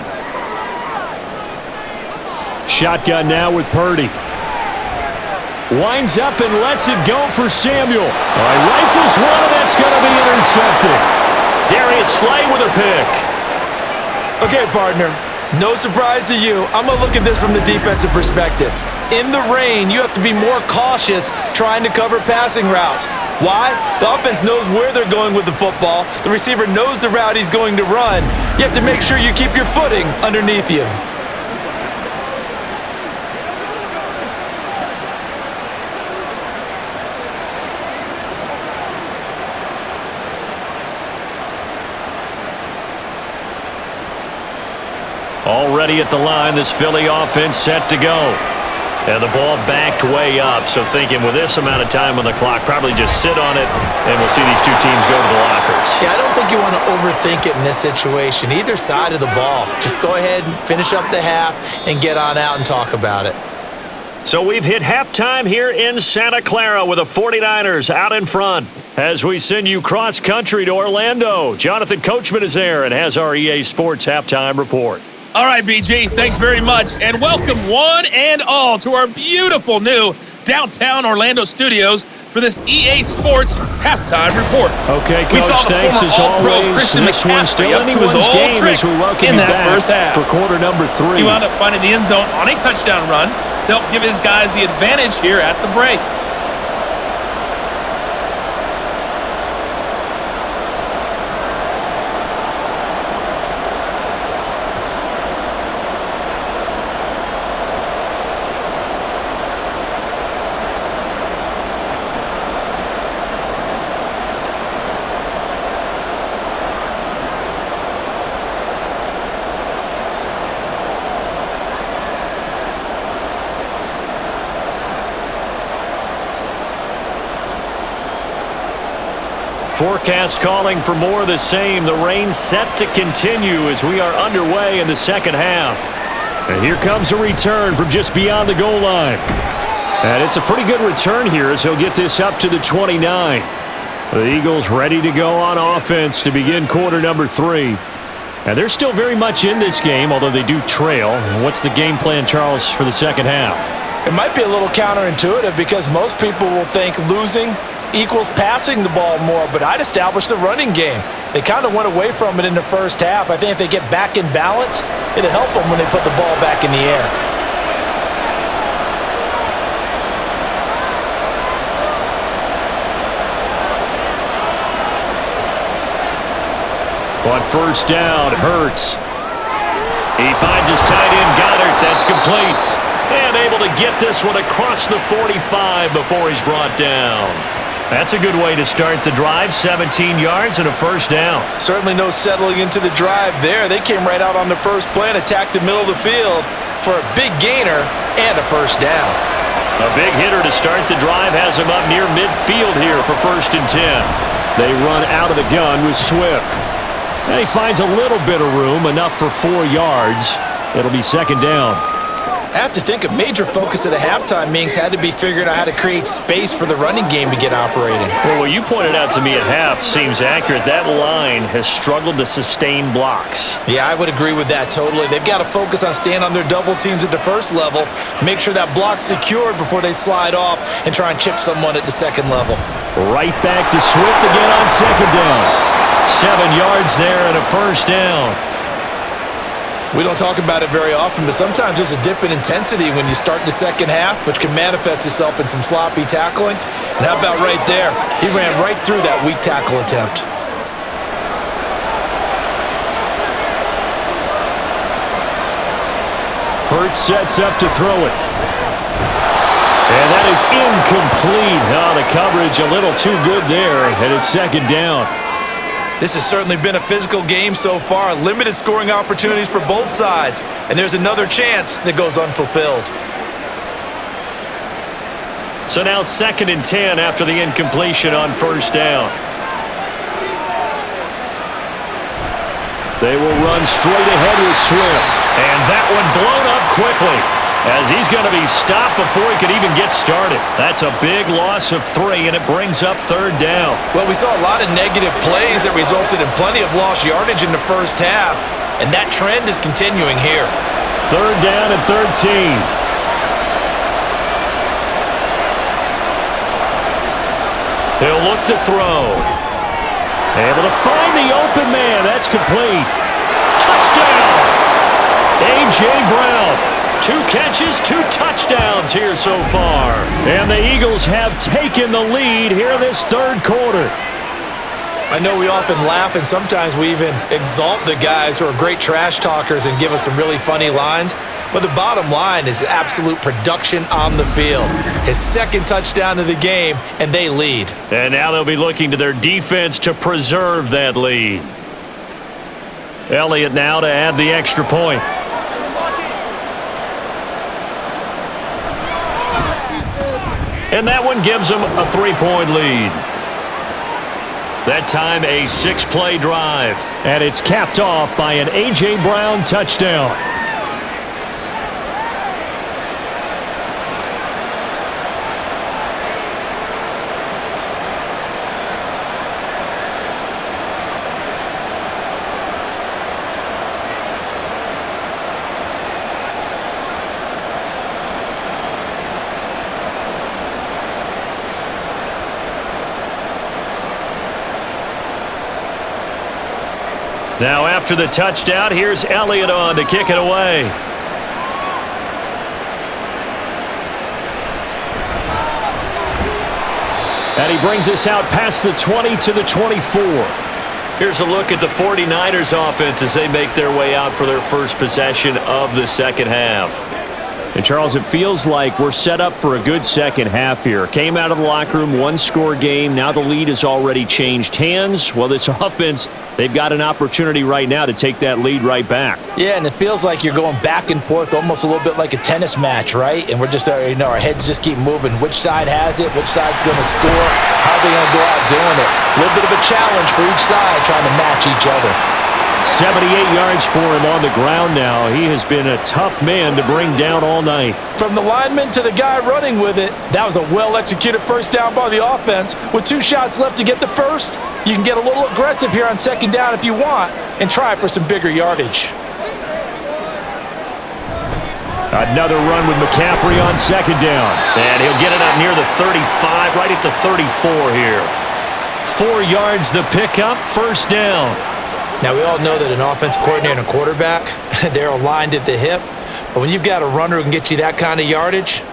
Shotgun now with Purdy. Winds up and lets it go for Samuel. Rifles one, and that's going to be intercepted. Darius Slay with a pick. Okay, partner, no surprise to you. I'm going to look at this from the defensive perspective. In the rain, you have to be more cautious trying to cover passing routes. Why? The offense knows where they're going with the football. The receiver knows the route he's going to run. You have to make sure you keep your footing underneath you. Already at the line, this Philly offense set to go. And the ball backed way up, so thinking with this amount of time on the clock, probably just sit on it, and we'll see these two teams go to the lockers. Yeah, I don't think you want to overthink it in this situation. Either side of the ball. Just go ahead and finish up the half and get on out and talk about it. So we've hit halftime here in Santa Clara with the 49ers out in front. As we send you cross-country to Orlando, Jonathan Coachman is there and has our EA Sports halftime report. All right, BG, thanks very much, and welcome one and all to our beautiful new downtown Orlando studios for this EA Sports halftime report. Okay, we Coach, saw the thanks as former All-Pro always. Christian This one's still McCaffrey up to his anyone's old game tricks as we welcome in you that back first half. for quarter number 3. He wound up finding the end zone on a touchdown run to help give his guys the advantage here at the break. Forecast calling for more of the same. The rain set to continue as we are underway in the second half. And here comes a return from just beyond the goal line. And it's a pretty good return here as he'll get this up to the 29. The Eagles ready to go on offense to begin quarter number 3. And they're still very much in this game, although they do trail. What's the game plan, Charles, for the second half? It might be a little counterintuitive because most people will think losing equals passing the ball more, but I'd establish the running game. They kind of went away from it in the first half. I think if they get back in balance, it'll help them when they put the ball back in the air. On first down, Hurts. He finds his tight end, Goddard. That's complete. And able to get this one across the 45 before he's brought down. That's a good way to start the drive. 17 yards and a first down. Certainly no settling into the drive there. They came right out on the first play and attacked the middle of the field for a big gainer and a first down. A big hitter to start the drive has him up near midfield here for 1st and 10. They run out of the gun with Swift. And he finds a little bit of room, enough for 4 yards. It'll be 2nd down. I have to think a major focus at a halftime meetings had to be figuring out how to create space for the running game to get operating. Well, what you pointed out to me at half seems accurate. That line has struggled to sustain blocks. Yeah, I would agree with that totally. They've got to focus on staying on their double teams at the first level, make sure that block's secured before they slide off and try and chip someone at the second level. Right back to Swift again on second down. 7 yards there and a first down. We don't talk about it very often, but sometimes there's a dip in intensity when you start the second half, which can manifest itself in some sloppy tackling. And how about right there? He ran right through that weak tackle attempt. Hurts sets up to throw it. And that is incomplete. Oh, the coverage a little too good there, and it's second down. This has certainly been a physical game so far. Limited scoring opportunities for both sides. And there's another chance that goes unfulfilled. So now 2nd and 10 after the incompletion on first down. They will run straight ahead with Swift. And that one blown up quickly, as he's going to be stopped before he could even get started. That's a big loss of 3, and it brings up 3rd down. Well, we saw a lot of negative plays that resulted in plenty of lost yardage in the first half, and that trend is continuing here. 3rd down and 13. He'll look to throw. Able to find the open man. That's complete. Touchdown! A.J. Brown. 2 catches, 2 touchdowns here so far. And the Eagles have taken the lead here this 3rd quarter. I know we often laugh and sometimes we even exalt the guys who are great trash talkers and give us some really funny lines. But the bottom line is absolute production on the field. His 2nd touchdown of the game, and they lead. And now they'll be looking to their defense to preserve that lead. Elliott now to add the extra point. And that one gives them a 3-point lead. That time a 6-play drive. And it's capped off by an A.J. Brown touchdown. Now after the touchdown, here's Elliott on to kick it away. And he brings us out past the 20 to the 24. Here's a look at the 49ers offense as they make their way out for their first possession of the second half. And Charles, it feels like we're set up for a good second half here. Came out of the locker room, 1-score game. Now the lead has already changed hands. Well, this offense, they've got an opportunity right now to take that lead right back. Yeah, and it feels like you're going back and forth almost a little bit like a tennis match, right? And we're just, our heads just keep moving. Which side has it? Which side's going to score? How are they going to go out doing it? A little bit of a challenge for each side trying to match each other. 78 yards for him on the ground now. He has been a tough man to bring down all night. From the lineman to the guy running with it, that was a well-executed first down by the offense. With 2 shots left to get the first, you can get a little aggressive here on second down if you want and try for some bigger yardage. Another run with McCaffrey on second down. And he'll get it up near the 35, right at the 34 here. 4 yards the pickup, first down. Now, we all know that an offense coordinator and a quarterback, they're aligned at the hip. But when you've got a runner who can get you that kind of yardage,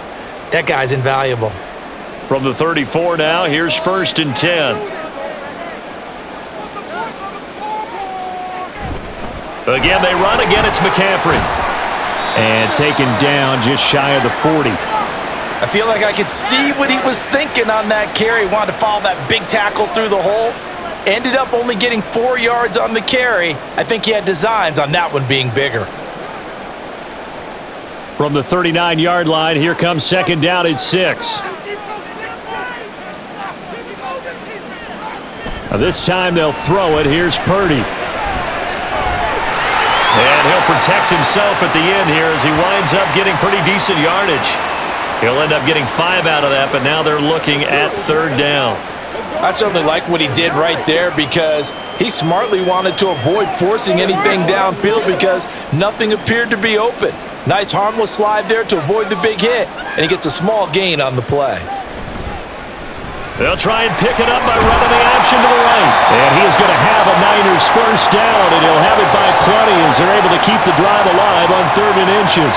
that guy's invaluable. From the 34 now, here's 1st and 10. Again, they run. Again, it's McCaffrey. And taken down just shy of the 40. I feel like I could see what he was thinking on that carry. He wanted to follow that big tackle through the hole. Ended up only getting 4 yards on the carry. I think he had designs on that one being bigger. From the 39-yard line, here comes second down at 6. Now this time they'll throw it. Here's Purdy. And he'll protect himself at the end here as he winds up getting pretty decent yardage. He'll end up getting 5 out of that, but now they're looking at 3rd down. I certainly like what he did right there because he smartly wanted to avoid forcing anything downfield because nothing appeared to be open. Nice harmless slide there to avoid the big hit, and he gets a small gain on the play. They'll try and pick it up by running the option to the right. And he is going to have a Niners 1st down, and he'll have it by plenty as they're able to keep the drive alive on 3rd and inches.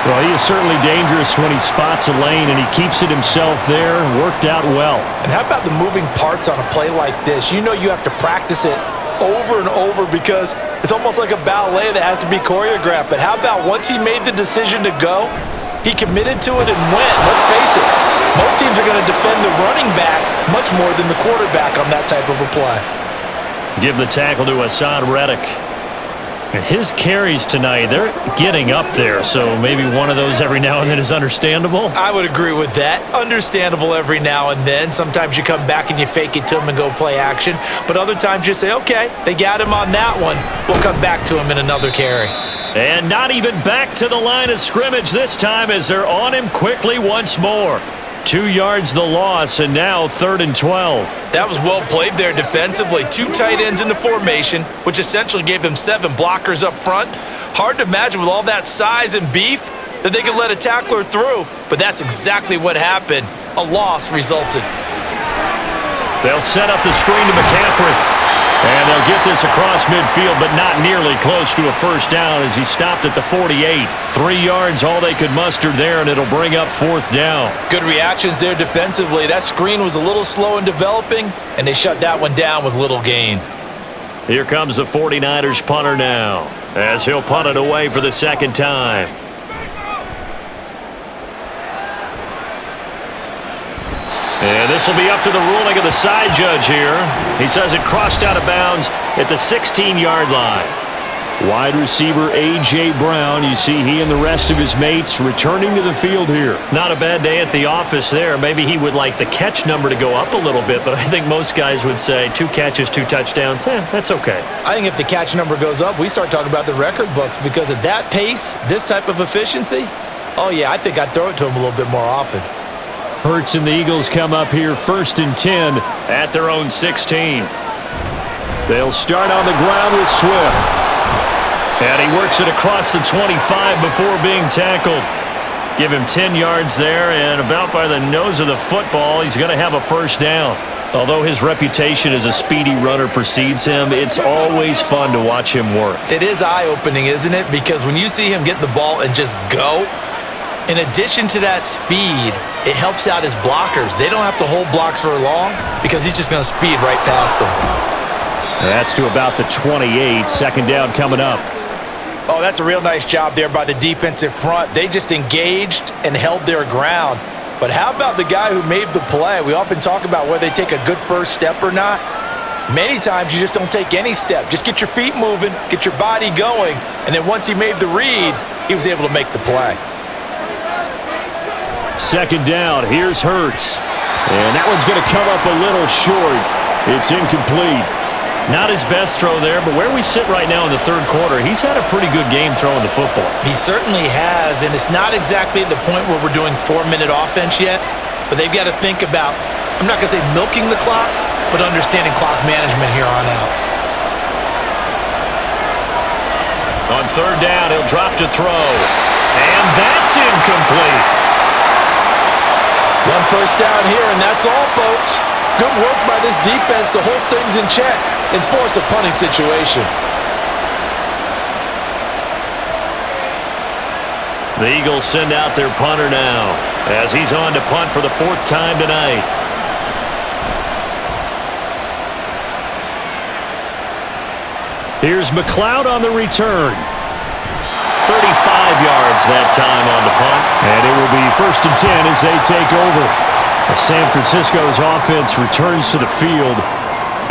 Well, he is certainly dangerous when he spots a lane, and he keeps it himself there. Worked out well. And how about the moving parts on a play like this? You know you have to practice it over and over because it's almost like a ballet that has to be choreographed. But how about once he made the decision to go, he committed to it and went. Let's face it, most teams are going to defend the running back much more than the quarterback on that type of a play. Give the tackle to Hassan Reddick. His carries tonight, they're getting up there, so maybe one of those every now and then is understandable. I would agree with that. Understandable every now and then. Sometimes you come back and you fake it to him and go play action. But other times you say, okay, they got him on that one. We'll come back to him in another carry. And not even back to the line of scrimmage this time as they're on him quickly once more. 2 yards the loss, and now 3rd and 12. That was well played there defensively. 2 tight ends in the formation, which essentially gave them 7 blockers up front. Hard to imagine with all that size and beef that they could let a tackler through, but that's exactly what happened. A loss resulted. They'll set up the screen to McCaffrey. And they'll get this across midfield, but not nearly close to a 1st down as he stopped at the 48. 3 yards, all they could muster there, and it'll bring up 4th down. Good reactions there defensively. That screen was a little slow in developing, and they shut that one down with little gain. Here comes the 49ers punter now, as he'll punt it away for the 2nd time. And this will be up to the ruling of the side judge here. He says it crossed out of bounds at the 16-yard line. Wide receiver A.J. Brown, you see he and the rest of his mates returning to the field here. Not a bad day at the office there. Maybe he would like the catch number to go up a little bit, but I think most guys would say 2 catches, 2 touchdowns. That's okay. I think if the catch number goes up, we start talking about the record books because at that pace, this type of efficiency, oh yeah, I think I'd throw it to him a little bit more often. Hurts and the Eagles come up here 1st and 10 at their own 16. They'll start on the ground with Swift. And he works it across the 25 before being tackled. Give him 10 yards there, and about by the nose of the football, he's going to have a 1st down. Although his reputation as a speedy runner precedes him, it's always fun to watch him work. It is eye-opening, isn't it? Because when you see him get the ball and just go, in addition to that speed, it helps out his blockers. They don't have to hold blocks for long because he's just going to speed right past them. That's to about the 28. 2nd down coming up. Oh, that's a real nice job there by the defensive front. They just engaged and held their ground. But how about the guy who made the play? We often talk about whether they take a good 1st step or not. Many times you just don't take any step. Just get your feet moving, get your body going, and then once he made the read, he was able to make the play. 2nd down, here's Hurts. And that one's going to come up a little short. It's incomplete. Not his best throw there, but where we sit right now in the 3rd quarter, he's had a pretty good game throwing the football. He certainly has, and it's not exactly at the point where we're doing 4-minute offense yet, but they've got to think about, I'm not going to say milking the clock, but understanding clock management here on out. On 3rd down, he'll drop to throw. And that's incomplete. 1 1st down here, and that's all, folks. Good work by this defense to hold things in check and force a punting situation. The Eagles send out their punter now as he's on to punt for the 4th time tonight. Here's McLeod on the return. 35 yards that time on the punt. And it will be 1st and 10 as they take over. San Francisco's offense returns to the field.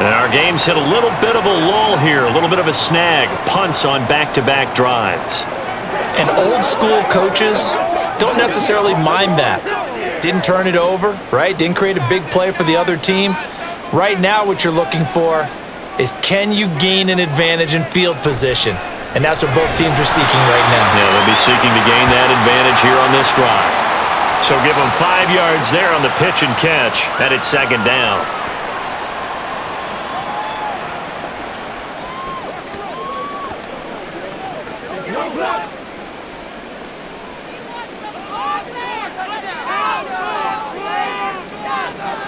And our game's hit a little bit of a lull here, a little bit of a snag. Punts on back-to-back drives. And old school coaches don't necessarily mind that. Didn't turn it over, right? Didn't create a big play for the other team. Right now what you're looking for is can you gain an advantage in field position? and that's what both teams are seeking right now. Yeah, they'll be seeking to gain that advantage here on this drive. So give them 5 yards there on the pitch and catch, and it's second down.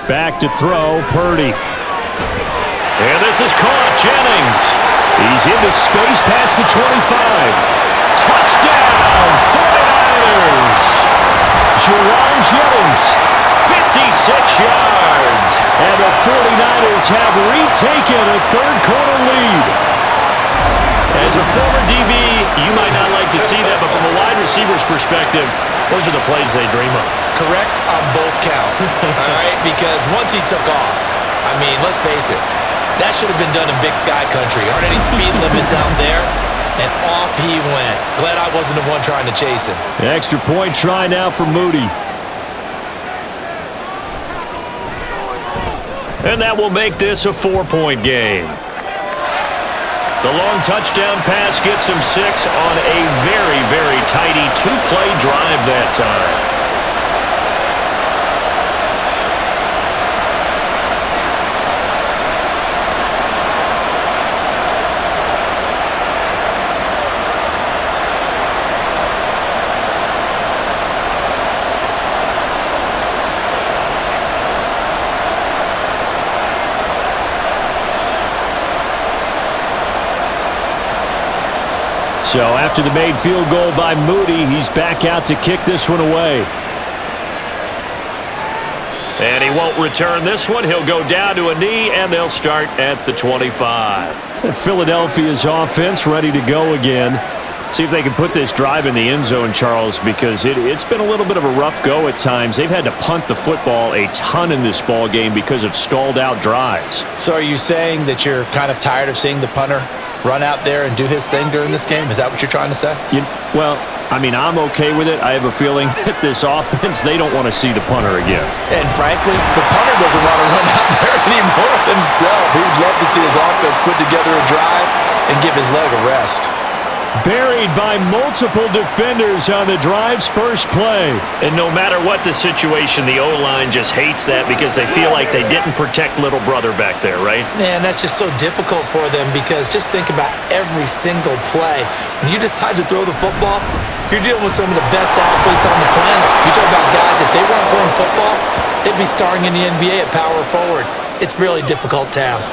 Back to throw, Purdy. And this is caught, Jennings. He's into space past the 25. Touchdown, 49ers. Juwan Jennings, 56 yards. And the 49ers have retaken a third-quarter lead. As a former DB, you might not like to see that, but from a wide receiver's perspective, those are the plays they dream of. Correct on both counts, all right? Because once he took off, I mean, let's face it, that should have been done in Big Sky Country. Aren't any speed limits out there? And off he went. Glad I wasn't the one trying to chase him. Extra point try now for Moody. And that will make this a 4-point game. The long touchdown pass gets him 6 on a very, very tidy 2-play drive that time. So after the made field goal by Moody, he's back out to kick this one away. And he won't return this one. He'll go down to a knee, and they'll start at the 25. Philadelphia's offense ready to go again. See if they can put this drive in the end zone, Charles, because it's been a little bit of a rough go at times. They've had to punt the football a ton in this ball game because of stalled-out drives. So are you saying that you're kind of tired of seeing the punter run out there and do his thing during this game? Is that what you're trying to say? Well, I mean, I'm okay with it. I have a feeling that this offense, they don't want to see the punter again. And frankly, the punter doesn't want to run out there anymore himself. He'd love to see his offense put together a drive and give his leg a rest. Buried by multiple defenders on the drive's first play. And no matter what the situation, the O-line just hates that because they feel like they didn't protect little brother back there, right? Man, that's just so difficult for them because just think about every single play. When you decide to throw the football, you're dealing with some of the best athletes on the planet. You talk about guys, if they weren't playing football, they'd be starring in the NBA at power forward. It's a really difficult task.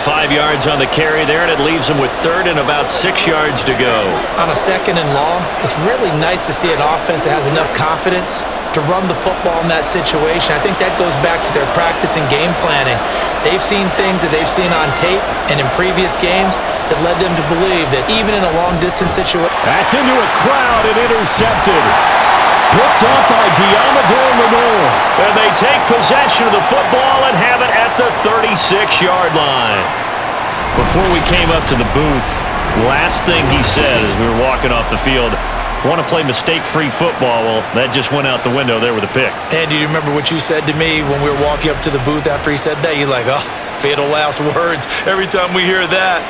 5 yards on the carry there, and it leaves them with third and about 6 yards to go. On a second and long, it's really nice to see an offense that has enough confidence to run the football in that situation. I think that goes back to their practice and game planning. They've seen things that they've seen on tape and in previous games that led them to believe that even in a long-distance situation... That's into a crowd and intercepted. Picked up by Diamador Lenore. And they take possession of the football and have it at the 36-yard line. Before we came up to the booth, last thing he said as we were walking off the field, want to play mistake-free football. Well, that just went out the window there with a pick. And do you remember what you said to me when we were walking up to the booth after he said that? You're like, oh, fatal last words. Every time we hear that,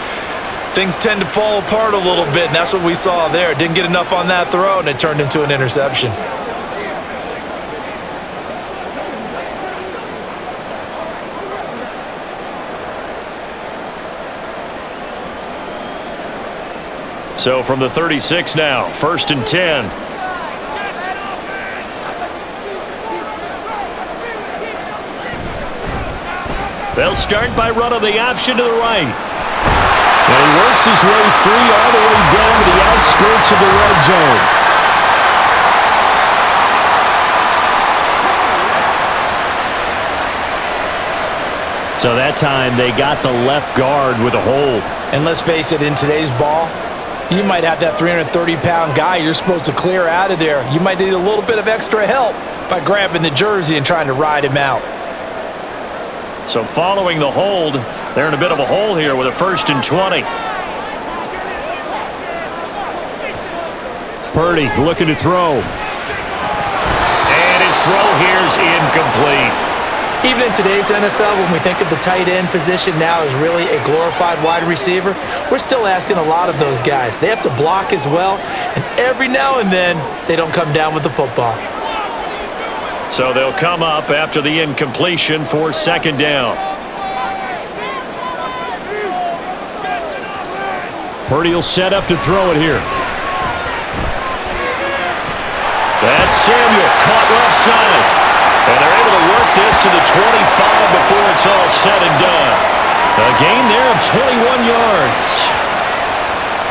things tend to fall apart a little bit, and that's what we saw there. Didn't get enough on that throw, and it turned into an interception. So from the 36 now, 1st and 10. They'll start by running the option to the right. And he works his way free all the way down to the outskirts of the red zone. So that time they got the left guard with a hold. And let's face it, in today's ball, you might have that 330-pound guy you're supposed to clear out of there. You might need a little bit of extra help by grabbing the jersey and trying to ride him out. So following the hold, they're in a bit of a hole here with a 1st and 20. Purdy looking to throw. And his throw here's incomplete. Even in today's NFL, when we think of the tight end position now as really a glorified wide receiver, we're still asking a lot of those guys. They have to block as well, and every now and then, they don't come down with the football. So they'll come up after the incompletion for second down. Purdy will set up to throw it here. That's Samuel, caught left side. And they're able to work this to the 25 before it's all said and done. A gain there of 21 yards.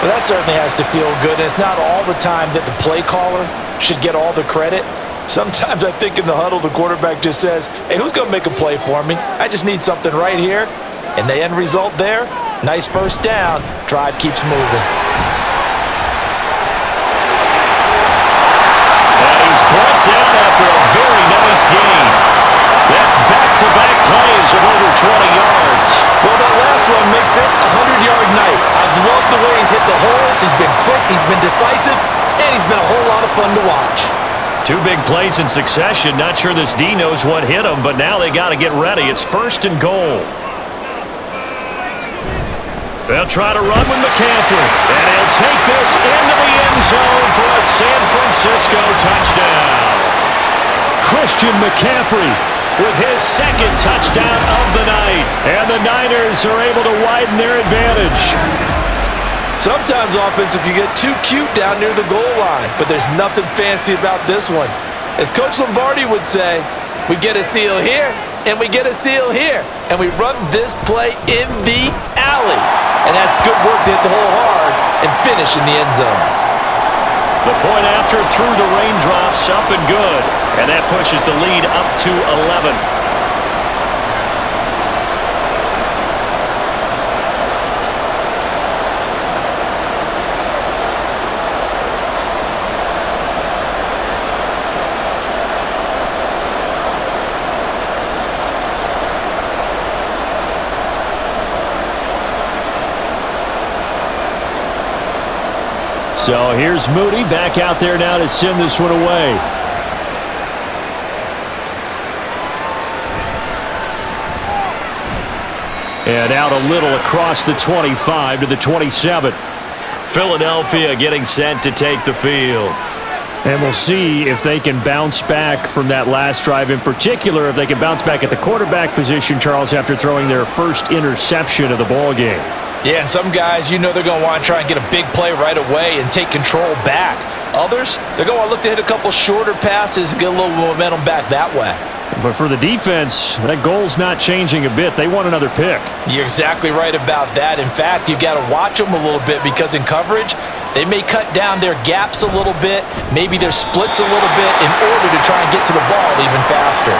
Well, that certainly has to feel good. And it's not all the time that the play caller should get all the credit. Sometimes I think in the huddle, the quarterback just says, hey, who's going to make a play for me? I just need something right here. And the end result there, nice first down. Drive keeps moving. Brought down after a very nice gain. That's back-to-back plays of over 20 yards. Well, that last one makes this a 100-yard night. I've loved the way he's hit the holes. He's been quick, he's been decisive, and he's been a whole lot of fun to watch. Two big plays in succession. Not sure this D knows what hit him, but now they got to get ready. It's first and goal. They'll try to run with McCaffrey, and he'll take this into the end zone for a San Francisco touchdown. Christian McCaffrey with his second touchdown of the night, and the Niners are able to widen their advantage. Sometimes offenses can get too cute down near the goal line, but there's nothing fancy about this one. As Coach Lombardi would say, we get a seal here, and we get a seal here, and we run this play in the alley. And that's good work to hit the hole hard and finish in the end zone. The point after through the raindrops, up and good. And that pushes the lead up to 11. So here's Moody back out there now to send this one away. And out a little across the 25 to the 27. Philadelphia getting set to take the field. And we'll see if they can bounce back from that last drive. In particular, if they can bounce back at the quarterback position, Charles, after throwing their first interception of the ball game. Yeah, and some guys, you know they're going to want to try and get a big play right away and take control back. Others, they're going to look to hit a couple shorter passes and get a little momentum back that way. But for the defense, that goal's not changing a bit. They want another pick. You're exactly right about that. In fact, you've got to watch them a little bit because in coverage, they may cut down their gaps a little bit, maybe their splits a little bit in order to try and get to the ball even faster.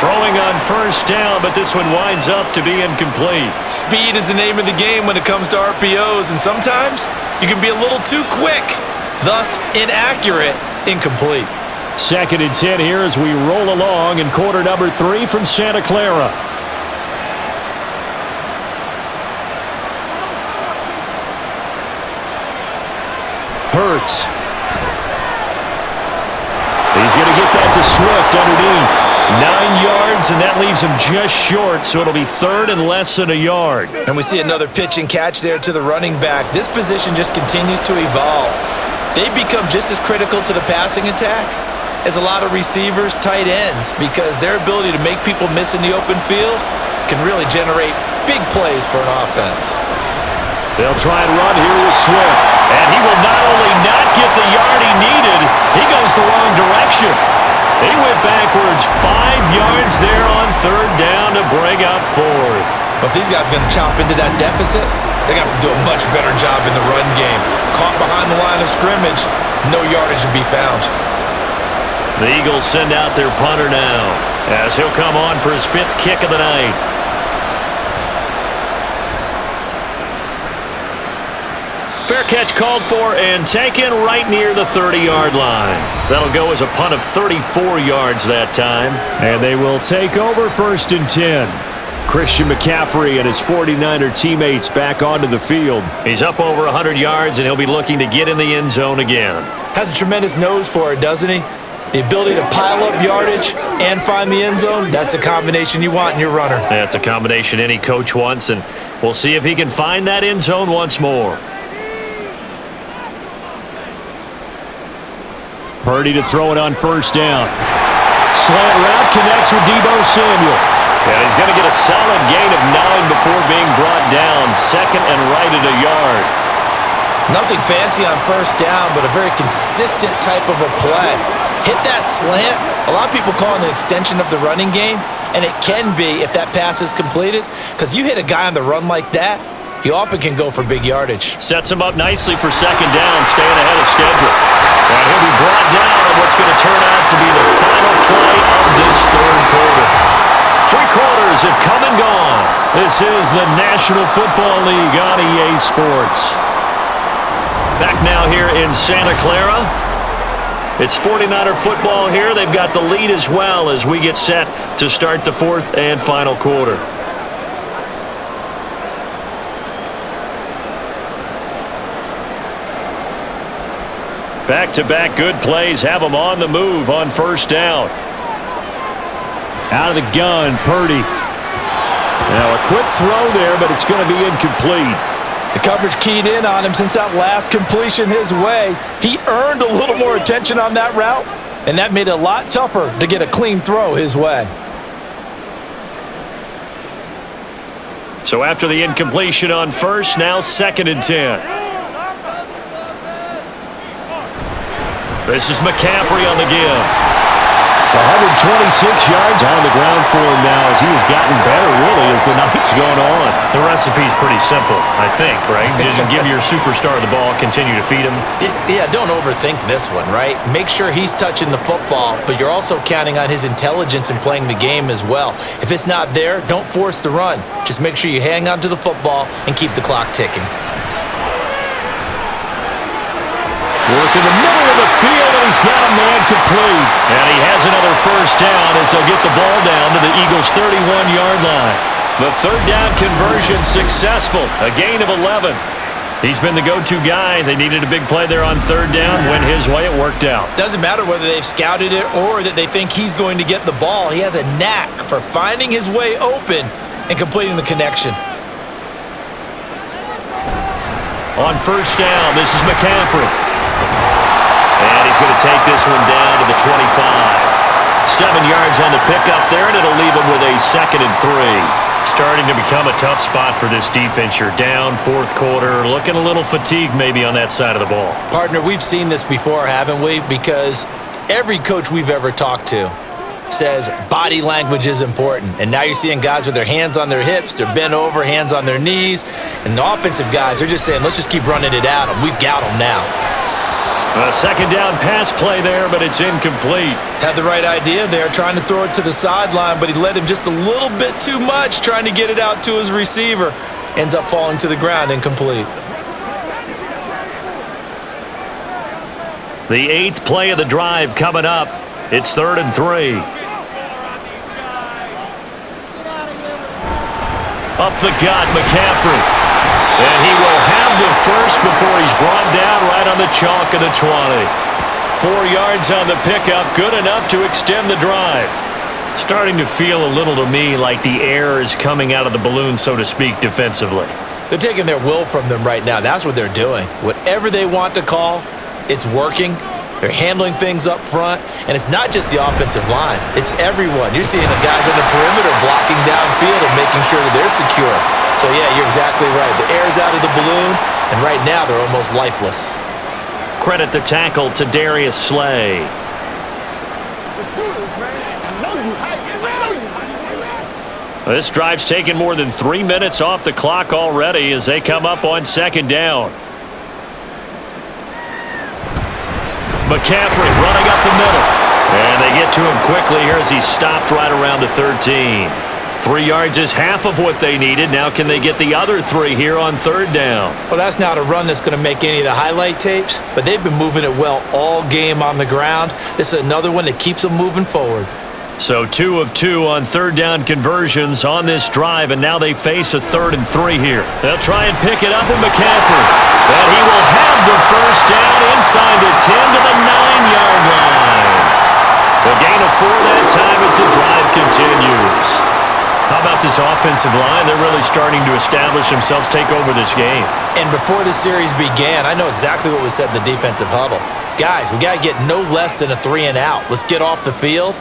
Throwing on first down, but this one winds up to be incomplete. Speed is the name of the game when it comes to RPOs, and sometimes you can be a little too quick, thus inaccurate, incomplete. Second and 10 here as we roll along in quarter number 3 from Santa Clara. Hurts. He's going to get that to Swift underneath. 9 yards, and that leaves him just short, so it'll be third and less than a yard. And we see another pitch and catch there to the running back. This position just continues to evolve. They become just as critical to the passing attack as a lot of receivers, tight ends, because their ability to make people miss in the open field can really generate big plays for an offense. They'll try and run here with Swift, and he will not only not get the yard he needed, he goes the wrong direction. He went backwards 5 yards there on third down to bring up fourth. But if these guys are going to chop into that deficit, they got to do a much better job in the run game. Caught behind the line of scrimmage, no yardage to be found. The Eagles send out their punter now as he'll come on for his 5th kick of the night. Fair catch called for and taken right near the 30-yard line. That'll go as a punt of 34 yards that time. And they will take over first and 10. Christian McCaffrey and his 49er teammates back onto the field. He's up over 100 yards, and he'll be looking to get in the end zone again. Has a tremendous nose for it, doesn't he? The ability to pile up yardage and find the end zone, that's the combination you want in your runner. That's a combination any coach wants, and we'll see if he can find that end zone once more. Purdy to throw it on first down. Slant route connects with Deebo Samuel. Yeah, he's going to get a solid gain of 9 before being brought down. Second and right at a yard. Nothing fancy on first down, but a very consistent type of a play. Hit that slant. A lot of people call it an extension of the running game, and it can be if that pass is completed, because you hit a guy on the run like that, he often can go for big yardage. Sets him up nicely for second down, staying ahead of schedule. And he'll be brought down on what's going to turn out to be the final play of this third quarter. 3 quarters have come and gone. This is the National Football League on EA Sports. Back now here in Santa Clara. It's 49er football here. They've got the lead as well as we get set to start the fourth and final quarter. Back-to-back good plays have them on the move on first down. Out of the gun, Purdy. Now a quick throw there, but it's going to be incomplete. The coverage keyed in on him since that last completion his way. He earned a little more attention on that route, and that made it a lot tougher to get a clean throw his way. So after the incompletion on first, now 2nd and 10. This is McCaffrey on the give. 126 yards on the ground for him now as he has gotten better, really, as the night's going on. The recipe's pretty simple, I think, right? Just give your superstar the ball, continue to feed him. Yeah, don't overthink this one, right? Make sure he's touching the football, but you're also counting on his intelligence in playing the game as well. If it's not there, don't force the run. Just make sure you hang on to the football and keep the clock ticking. Work in the middle of the field, and he's got a man complete. And he has another first down as they'll get the ball down to the Eagles' 31-yard line. The third down conversion successful, a gain of 11. He's been the go-to guy. They needed a big play there on third down. Went his way, it worked out. Doesn't matter whether they've scouted it or that they think he's going to get the ball. He has a knack for finding his way open and completing the connection. On first down, this is McCaffrey. And he's going to take this one down to the 25. 7 yards on the pickup there, and it'll leave him with a 2nd and 3. Starting to become a tough spot for this defense. You're down fourth quarter, looking a little fatigued maybe on that side of the ball. Partner, we've seen this before, haven't we? Because every coach we've ever talked to says body language is important. And now you're seeing guys with their hands on their hips, they're bent over, hands on their knees. And the offensive guys are just saying, let's just keep running it at them. We've got them now. A second down pass play there, but it's incomplete. Had the right idea there, trying to throw it to the sideline, but he led him just a little bit too much, trying to get it out to his receiver. Ends up falling to the ground, incomplete. The 8th play of the drive coming up. It's 3rd and 3. Up the gut, McCaffrey. And he will have the first before he's brought down right on the chalk of the 20. 4 yards on the pickup, good enough to extend the drive. Starting to feel a little to me like the air is coming out of the balloon, so to speak, defensively. They're taking their will from them right now. That's what they're doing. Whatever they want to call, it's working. They're handling things up front, and it's not just the offensive line. It's everyone. You're seeing the guys on the perimeter blocking downfield and making sure that they're secure. So, yeah, you're exactly right. The air's out of the balloon, and right now they're almost lifeless. Credit the tackle to Darius Slay. This drive's taken more than 3 minutes off the clock already as they come up on second down. McCaffrey running up the middle. And they get to him quickly here as he's stopped right around the 13. 3 yards is half of what they needed. Now can they get the other 3 here on third down? Well, that's not a run that's going to make any of the highlight tapes, but they've been moving it well all game on the ground. This is another one that keeps them moving forward. So 2 of 2 on third down conversions on this drive, and now they face a 3rd and 3 here. They'll try and pick it up with McCaffrey. And he will have the first down inside the 10 to the 9-yard line. The gain of 4 that time as the drive continues. How about this offensive line? They're really starting to establish themselves, take over this game. And before the series began, I know exactly what was said in the defensive huddle. Guys, we got to get no less than a 3-and-out. Let's get off the field.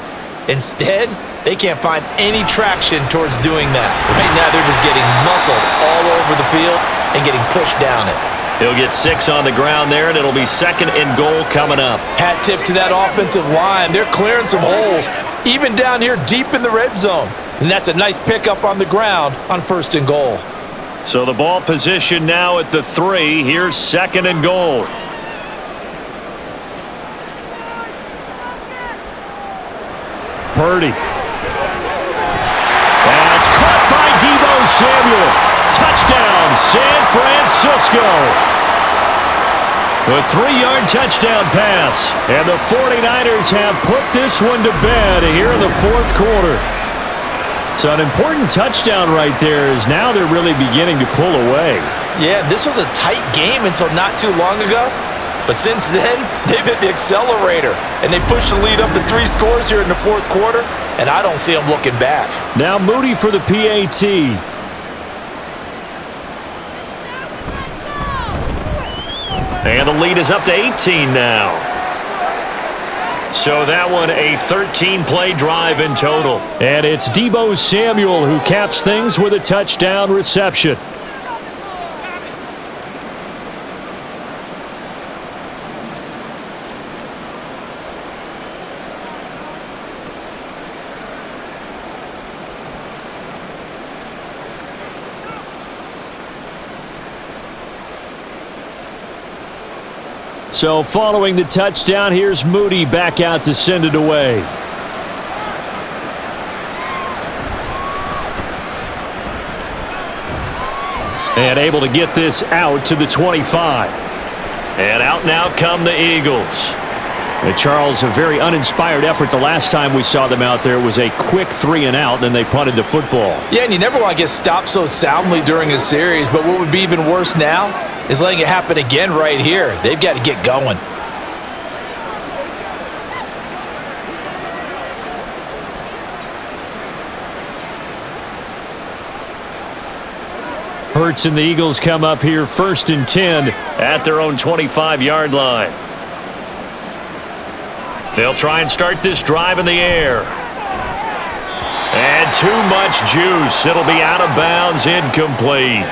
Instead, they can't find any traction towards doing that. Right now, they're just getting muscled all over the field and getting pushed down it. He'll get 6 on the ground there, and it'll be 2nd and goal coming up. Hat tip to that offensive line. They're clearing some holes, even down here deep in the red zone. And that's a nice pickup on the ground on 1st and goal. So the ball position now at the 3. Here's 2nd and goal. Purdy. That's caught by Deebo Samuel. Touchdown, San Francisco. A 3-yard touchdown pass. And the 49ers have put this one to bed here in the 4th quarter. So an important touchdown right there is now they're really beginning to pull away. Yeah, this was a tight game until not too long ago. But since then, they've hit the accelerator. And they pushed the lead up to 3 scores here in the 4th quarter. And I don't see them looking back. Now Moody for the PAT. And the lead is up to 18 now. So that one a 13-play drive in total. And it's Deebo Samuel who caps things with a touchdown reception. So following the touchdown, here's Moody back out to send it away. And able to get this out to the 25. And out now come the Eagles. And Charles, a very uninspired effort the last time we saw them out there was a quick 3-and-out, and then they punted the football. Yeah, and you never want to get stopped so soundly during a series, but what would be even worse now is letting it happen again right here. They've got to get going. Hurts and the Eagles come up here 1st and 10 at their own 25-yard line. They'll try and start this drive in the air. And too much juice. It'll be out of bounds, incomplete.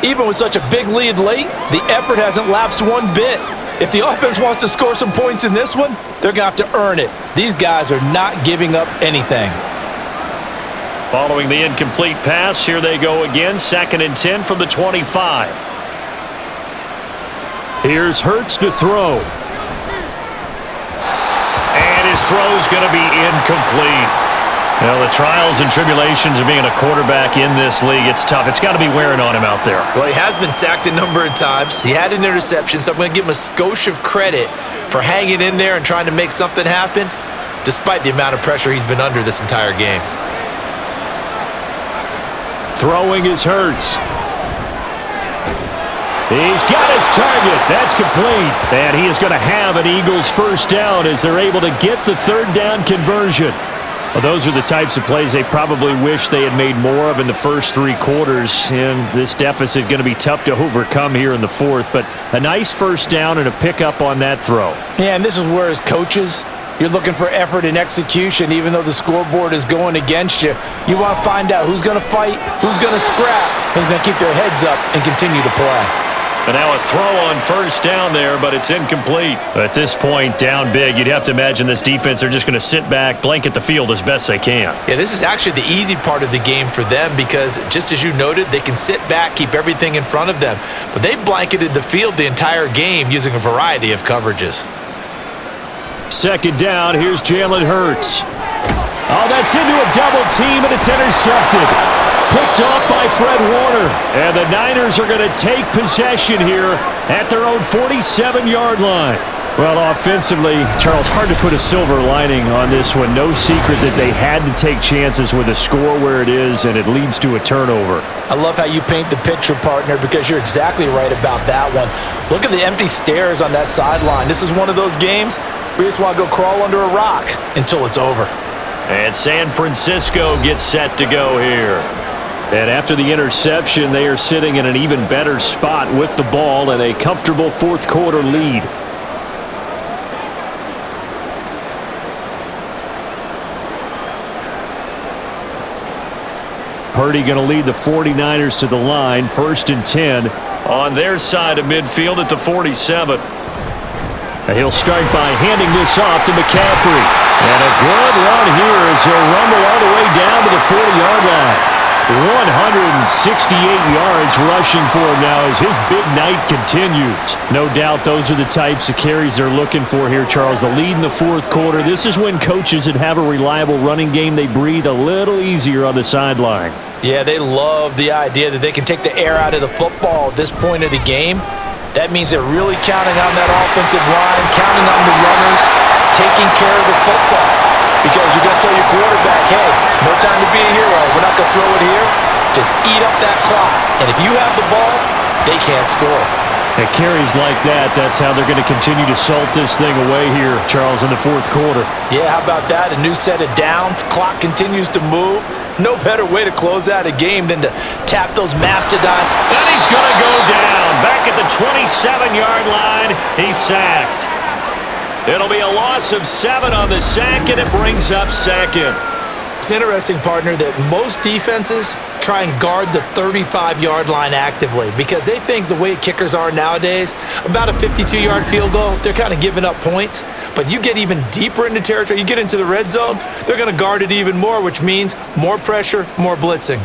Even with such a big lead late, the effort hasn't lapsed one bit. If the offense wants to score some points in this one, they're going to have to earn it. These guys are not giving up anything. Following the incomplete pass, here they go again. 2nd and 10 from the 25. Here's Hurts to throw. And his throw's going to be incomplete. Well, the trials and tribulations of being a quarterback in this league, it's tough. It's got to be wearing on him out there. Well, he has been sacked a number of times. He had an interception, so I'm going to give him a skosh of credit for hanging in there and trying to make something happen, despite the amount of pressure he's been under this entire game. Throwing is Hurts. He's got his target. That's complete. And he is going to have an Eagles 1st down as they're able to get the 3rd down conversion. Well, those are the types of plays they probably wish they had made more of in the first 3 quarters. And this deficit going to be tough to overcome here in the 4th. But a nice 1st down and a pickup on that throw. Yeah, and this is where as coaches, you're looking for effort and execution. Even though the scoreboard is going against you, you want to find out who's going to fight, who's going to scrap, who's going to keep their heads up and continue to play. And now a throw on 1st down there, but it's incomplete. At this point, down big, you'd have to imagine this defense, they're just going to sit back, blanket the field as best they can. Yeah, this is actually the easy part of the game for them because, just as you noted, they can sit back, keep everything in front of them. But they've blanketed the field the entire game using a variety of coverages. 2nd down, here's Jalen Hurts. Oh, that's into a double team, and it's intercepted. Picked off by Fred Warner. And the Niners are going to take possession here at their own 47-yard line. Well, offensively, Charles, hard to put a silver lining on this one. No secret that they had to take chances with a score where it is, and it leads to a turnover. I love how you paint the picture, partner, because you're exactly right about that one. Look at the empty stares on that sideline. This is one of those games where you just want to go crawl under a rock until it's over. And San Francisco gets set to go here. And after the interception, they are sitting in an even better spot with the ball and a comfortable fourth quarter lead. Purdy going to lead the 49ers to the line, 1st and 10. On their side of midfield at the 47. And he'll start by handing this off to McCaffrey. And a good run here as he'll rumble all the way down to the 40-yard line. 168 yards rushing for him now as his big night continues. No doubt those are the types of carries they're looking for here, Charles. The lead in the fourth quarter. This is when coaches that have a reliable running game, they breathe a little easier on the sideline. Yeah, they love the idea that they can take the air out of the football at this point of the game. That means they're really counting on that offensive line, counting on the runners, taking care of the football. Because you're going to tell your quarterback, hey, no time to be a hero. We're not going to throw it here. Just eat up that clock. And if you have the ball, they can't score. At carries like that, that's how they're going to continue to salt this thing away here, Charles, in the fourth quarter. Yeah, how about that? A new set of downs. Clock continues to move. No better way to close out a game than to tap those mastodon. And he's going to go down. Back at the 27-yard line, he's sacked. It'll be a loss of 7 on the sack, and it brings up second. It's interesting, partner, that most defenses try and guard the 35-yard line actively because they think the way kickers are nowadays, about a 52-yard field goal, they're kind of giving up points. But you get even deeper into territory, you get into the red zone, they're going to guard it even more, which means more pressure, more blitzing.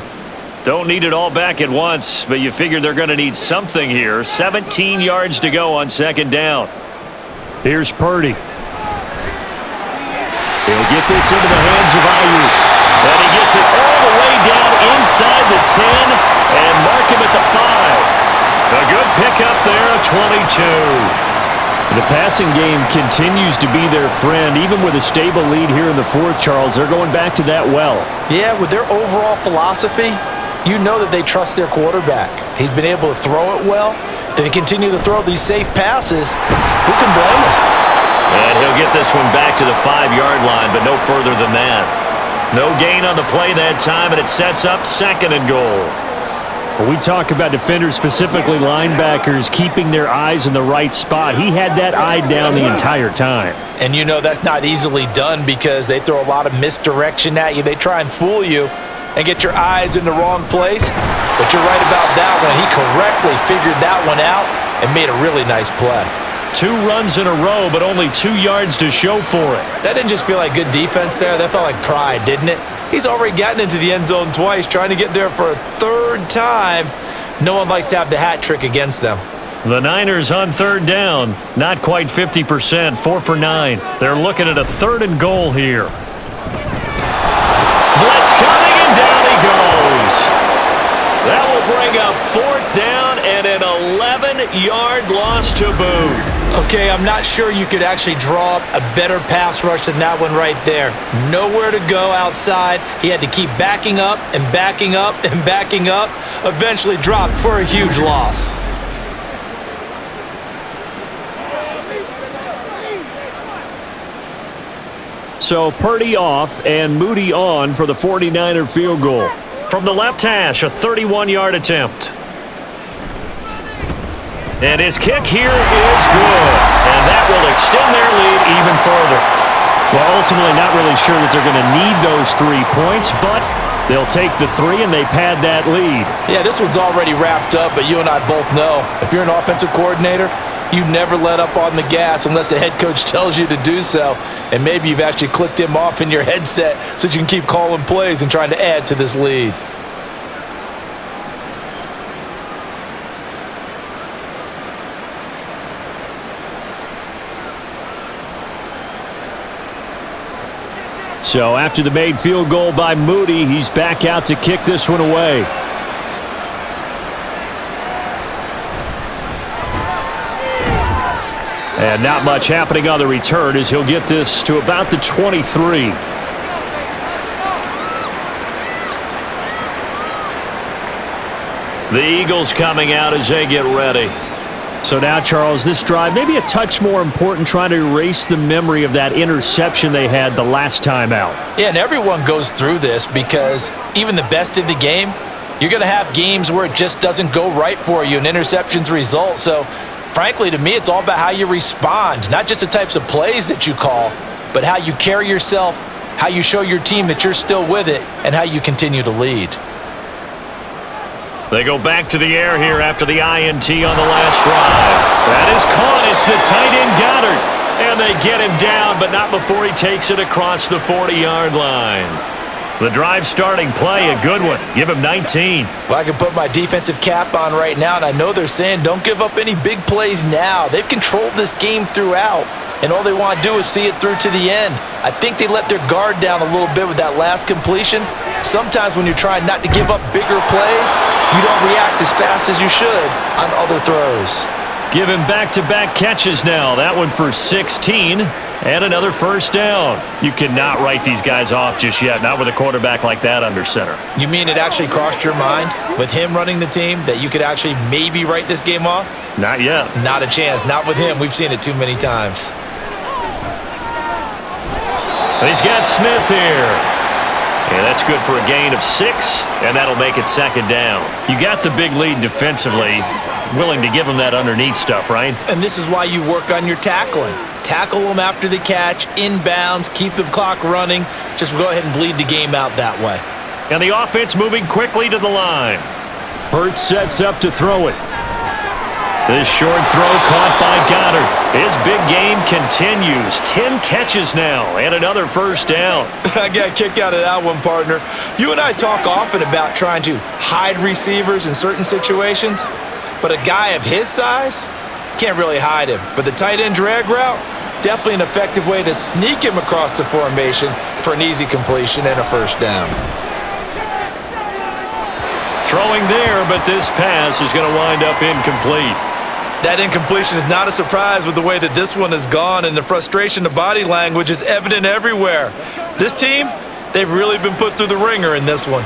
Don't need it all back at once, but you figure they're going to need something here. 17 yards to go on second down. Here's Purdy. He'll get this into the hands of Ayuk. And he gets it all the way down inside the 10 and mark him at the 5. A good pickup there, 22. The passing game continues to be their friend. Even with a stable lead here in the fourth, Charles, they're going back to that well. Yeah, with their overall philosophy, you know that they trust their quarterback. He's been able to throw it well. They continue to throw these safe passes. Who can blame him? And he'll get this one back to the 5-yard line, but no further than that. No gain on the play that time, and it sets up 2nd and goal. When we talk about defenders, specifically linebackers, keeping their eyes in the right spot, he had that eye down the entire time. And you know that's not easily done because they throw a lot of misdirection at you. They try and fool you and get your eyes in the wrong place. But you're right about that one. He correctly figured that one out and made a really nice play. 2 runs in a row, but only 2 yards to show for it. That didn't just feel like good defense there. That felt like pride, didn't it? He's already gotten into the end zone twice, trying to get there for a 3rd time. No one likes to have the hat trick against them. The Niners on 3rd down. Not quite 50%, 4 for 9. They're looking at a 3rd and goal here. Blitz coming, and down he goes. That will bring up 4th down and an 11-yard loss to boot. Okay, I'm not sure you could actually draw up a better pass rush than that one right there. Nowhere to go outside. He had to keep backing up and backing up and backing up. Eventually dropped for a huge loss. So Purdy off and Moody on for the 49er field goal. From the left hash, a 31-yard attempt. And his kick here is good. And that will extend their lead even further. Well, ultimately not really sure that they're going to need those 3 points, but they'll take the 3 and they pad that lead. Yeah, this one's already wrapped up, but you and I both know if you're an offensive coordinator, you never let up on the gas unless the head coach tells you to do so. And maybe you've actually clicked him off in your headset so you can keep calling plays and trying to add to this lead. So after the made field goal by Moody, he's back out to kick this one away. And not much happening on the return as he'll get this to about the 23. The Eagles coming out as they get ready. So now, Charles, this drive maybe a touch more important, trying to erase the memory of that interception they had the last time out. Yeah, and everyone goes through this because even the best in the game, you're going to have games where it just doesn't go right for you and interceptions result. So, frankly, to me, it's all about how you respond, not just the types of plays that you call, but how you carry yourself, how you show your team that you're still with it, and how you continue to lead. They go back to the air here after the INT on the last drive. That is caught. It's the tight end Goddard. And they get him down, but not before he takes it across the 40-yard line. The drive starting play, a good one. Give him 19. Well, I can put my defensive cap on right now, and I know they're saying don't give up any big plays now. They've controlled this game throughout, and all they want to do is see it through to the end. I think they let their guard down a little bit with that last completion. Sometimes when you're trying not to give up bigger plays, you don't react as fast as you should on other throws. Give him back-to-back catches now. That one for 16 and another first down. You cannot write these guys off just yet, not with a quarterback like that under center. You mean it actually crossed your mind with him running the team that you could actually maybe write this game off? Not yet. Not a chance. Not with him. We've seen it too many times. He's got Smith here. Yeah, that's good for a gain of 6, and that'll make it second down. You got the big lead defensively, willing to give him that underneath stuff, right? And this is why you work on your tackling. Tackle them after the catch, inbounds, keep the clock running. Just go ahead and bleed the game out that way. And the offense moving quickly to the line. Hurts sets up to throw it. This short throw caught by Goddard. His big game continues. 10 catches now and another first down. I got a kick out of that one, partner. You and I talk often about trying to hide receivers in certain situations, but a guy of his size can't really hide him. But the tight end drag route, definitely an effective way to sneak him across the formation for an easy completion and a first down. Throwing there, but this pass is going to wind up incomplete. That incompletion is not a surprise with the way that this one has gone, and the frustration, the body language is evident everywhere. This team, they've really been put through the ringer in this one.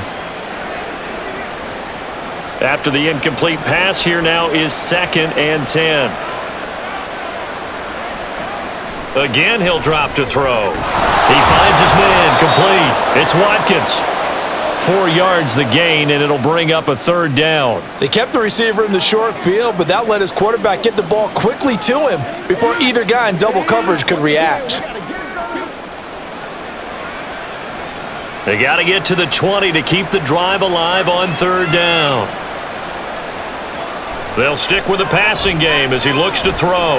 After the incomplete pass, here now is 2nd and 10. Again, he'll drop to throw. He finds his man, complete. It's Watkins. 4 yards the gain, and it'll bring up a third down. They kept the receiver in the short field, but that let his quarterback get the ball quickly to him before either guy in double coverage could react. They got to get to the 20 to keep the drive alive on third down. They'll stick with the passing game as he looks to throw.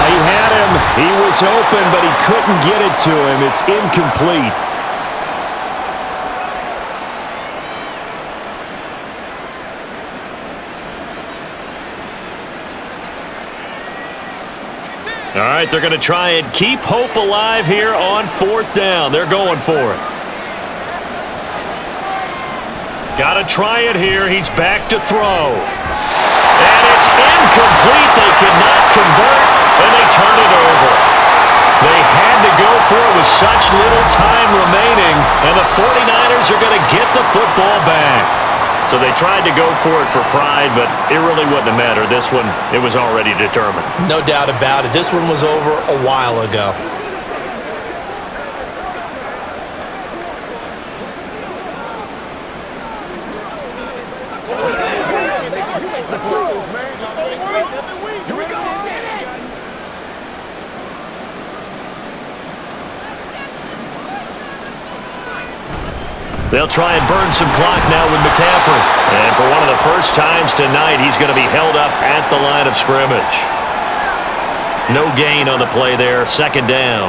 He had him. He was open, but he couldn't get it to him. It's incomplete. All right, they're going to try and keep hope alive here on 4th down. They're going for it. Got to try it here. He's back to throw. And it's incomplete. They cannot convert, and they turn it over. They had to go for it with such little time remaining, and the 49ers are going to get the football back. So they tried to go for it for pride, but it really wouldn't have mattered. This one, it was already determined. No doubt about it. This one was over a while ago. They'll try and burn some clock now with McCaffrey. And for one of the first times tonight, he's going to be held up at the line of scrimmage. No gain on the play there, 2nd down.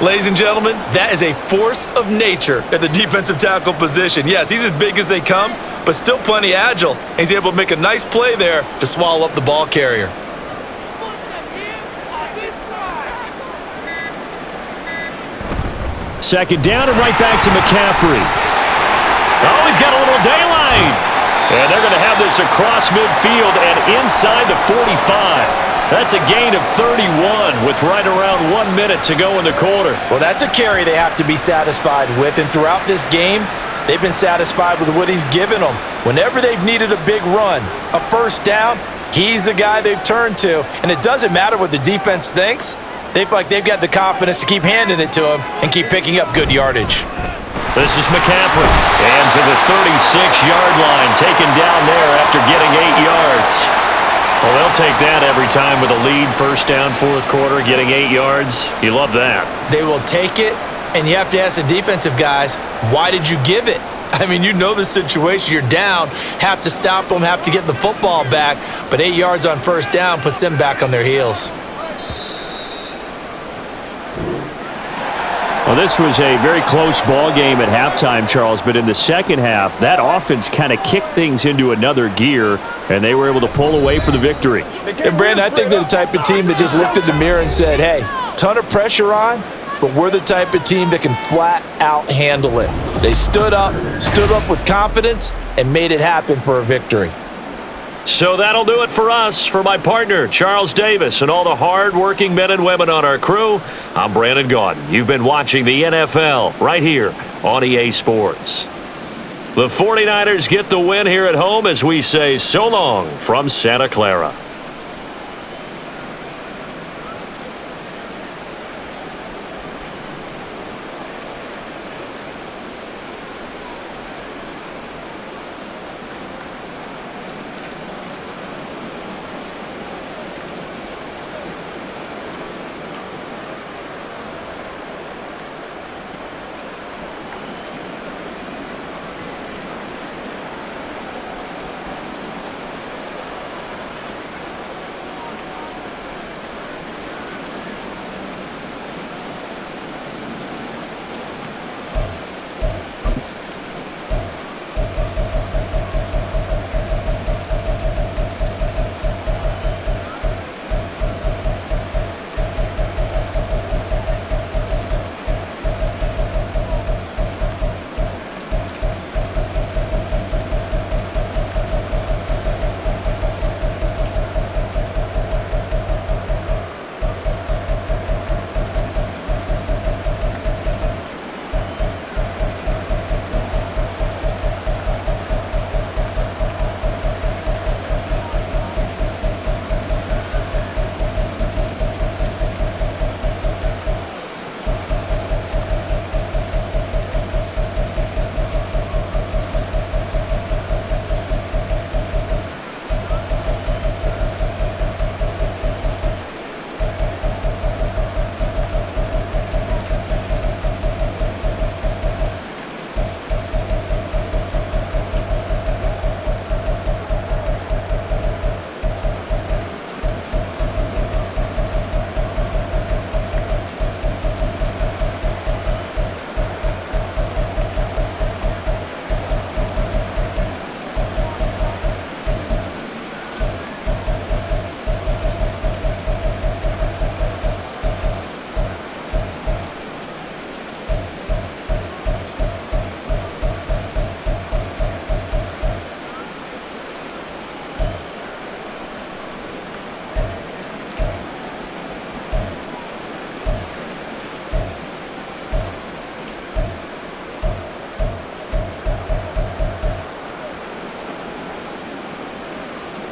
Ladies and gentlemen, that is a force of nature at the defensive tackle position. Yes, he's as big as they come, but still plenty agile. He's able to make a nice play there to swallow up the ball carrier. Second down and right back to McCaffrey. Oh, he's got a little daylight. And they're going to have this across midfield and inside the 45. That's a gain of 31 with right around 1 minute to go in the quarter. Well, that's a carry they have to be satisfied with. And throughout this game, they've been satisfied with what he's given them. Whenever they've needed a big run, a first down, he's the guy they've turned to. And it doesn't matter what the defense thinks. They feel like they've got the confidence to keep handing it to him and keep picking up good yardage. This is McCaffrey. And to the 36-yard line, taken down there after getting 8 yards. Well, they'll take that every time with a lead, first down, fourth quarter, getting 8 yards. You love that. They will take it, and you have to ask the defensive guys, why did you give it? I mean, you know the situation. You're down, have to stop them, have to get the football back, but 8 yards on first down puts them back on their heels. Well, this was a very close ball game at halftime, Charles, but in the second half, that offense kind of kicked things into another gear, and they were able to pull away for the victory. And, Brandon, I think they're the type of team that just looked in the mirror and said, hey, ton of pressure on, but we're the type of team that can flat out handle it. They stood up with confidence, and made it happen for a victory. So that'll do it for us. For my partner, Charles Davis, and all the hard-working men and women on our crew, I'm Brandon Gaudin. You've been watching the NFL right here on EA Sports. The 49ers get the win here at home as we say so long from Santa Clara.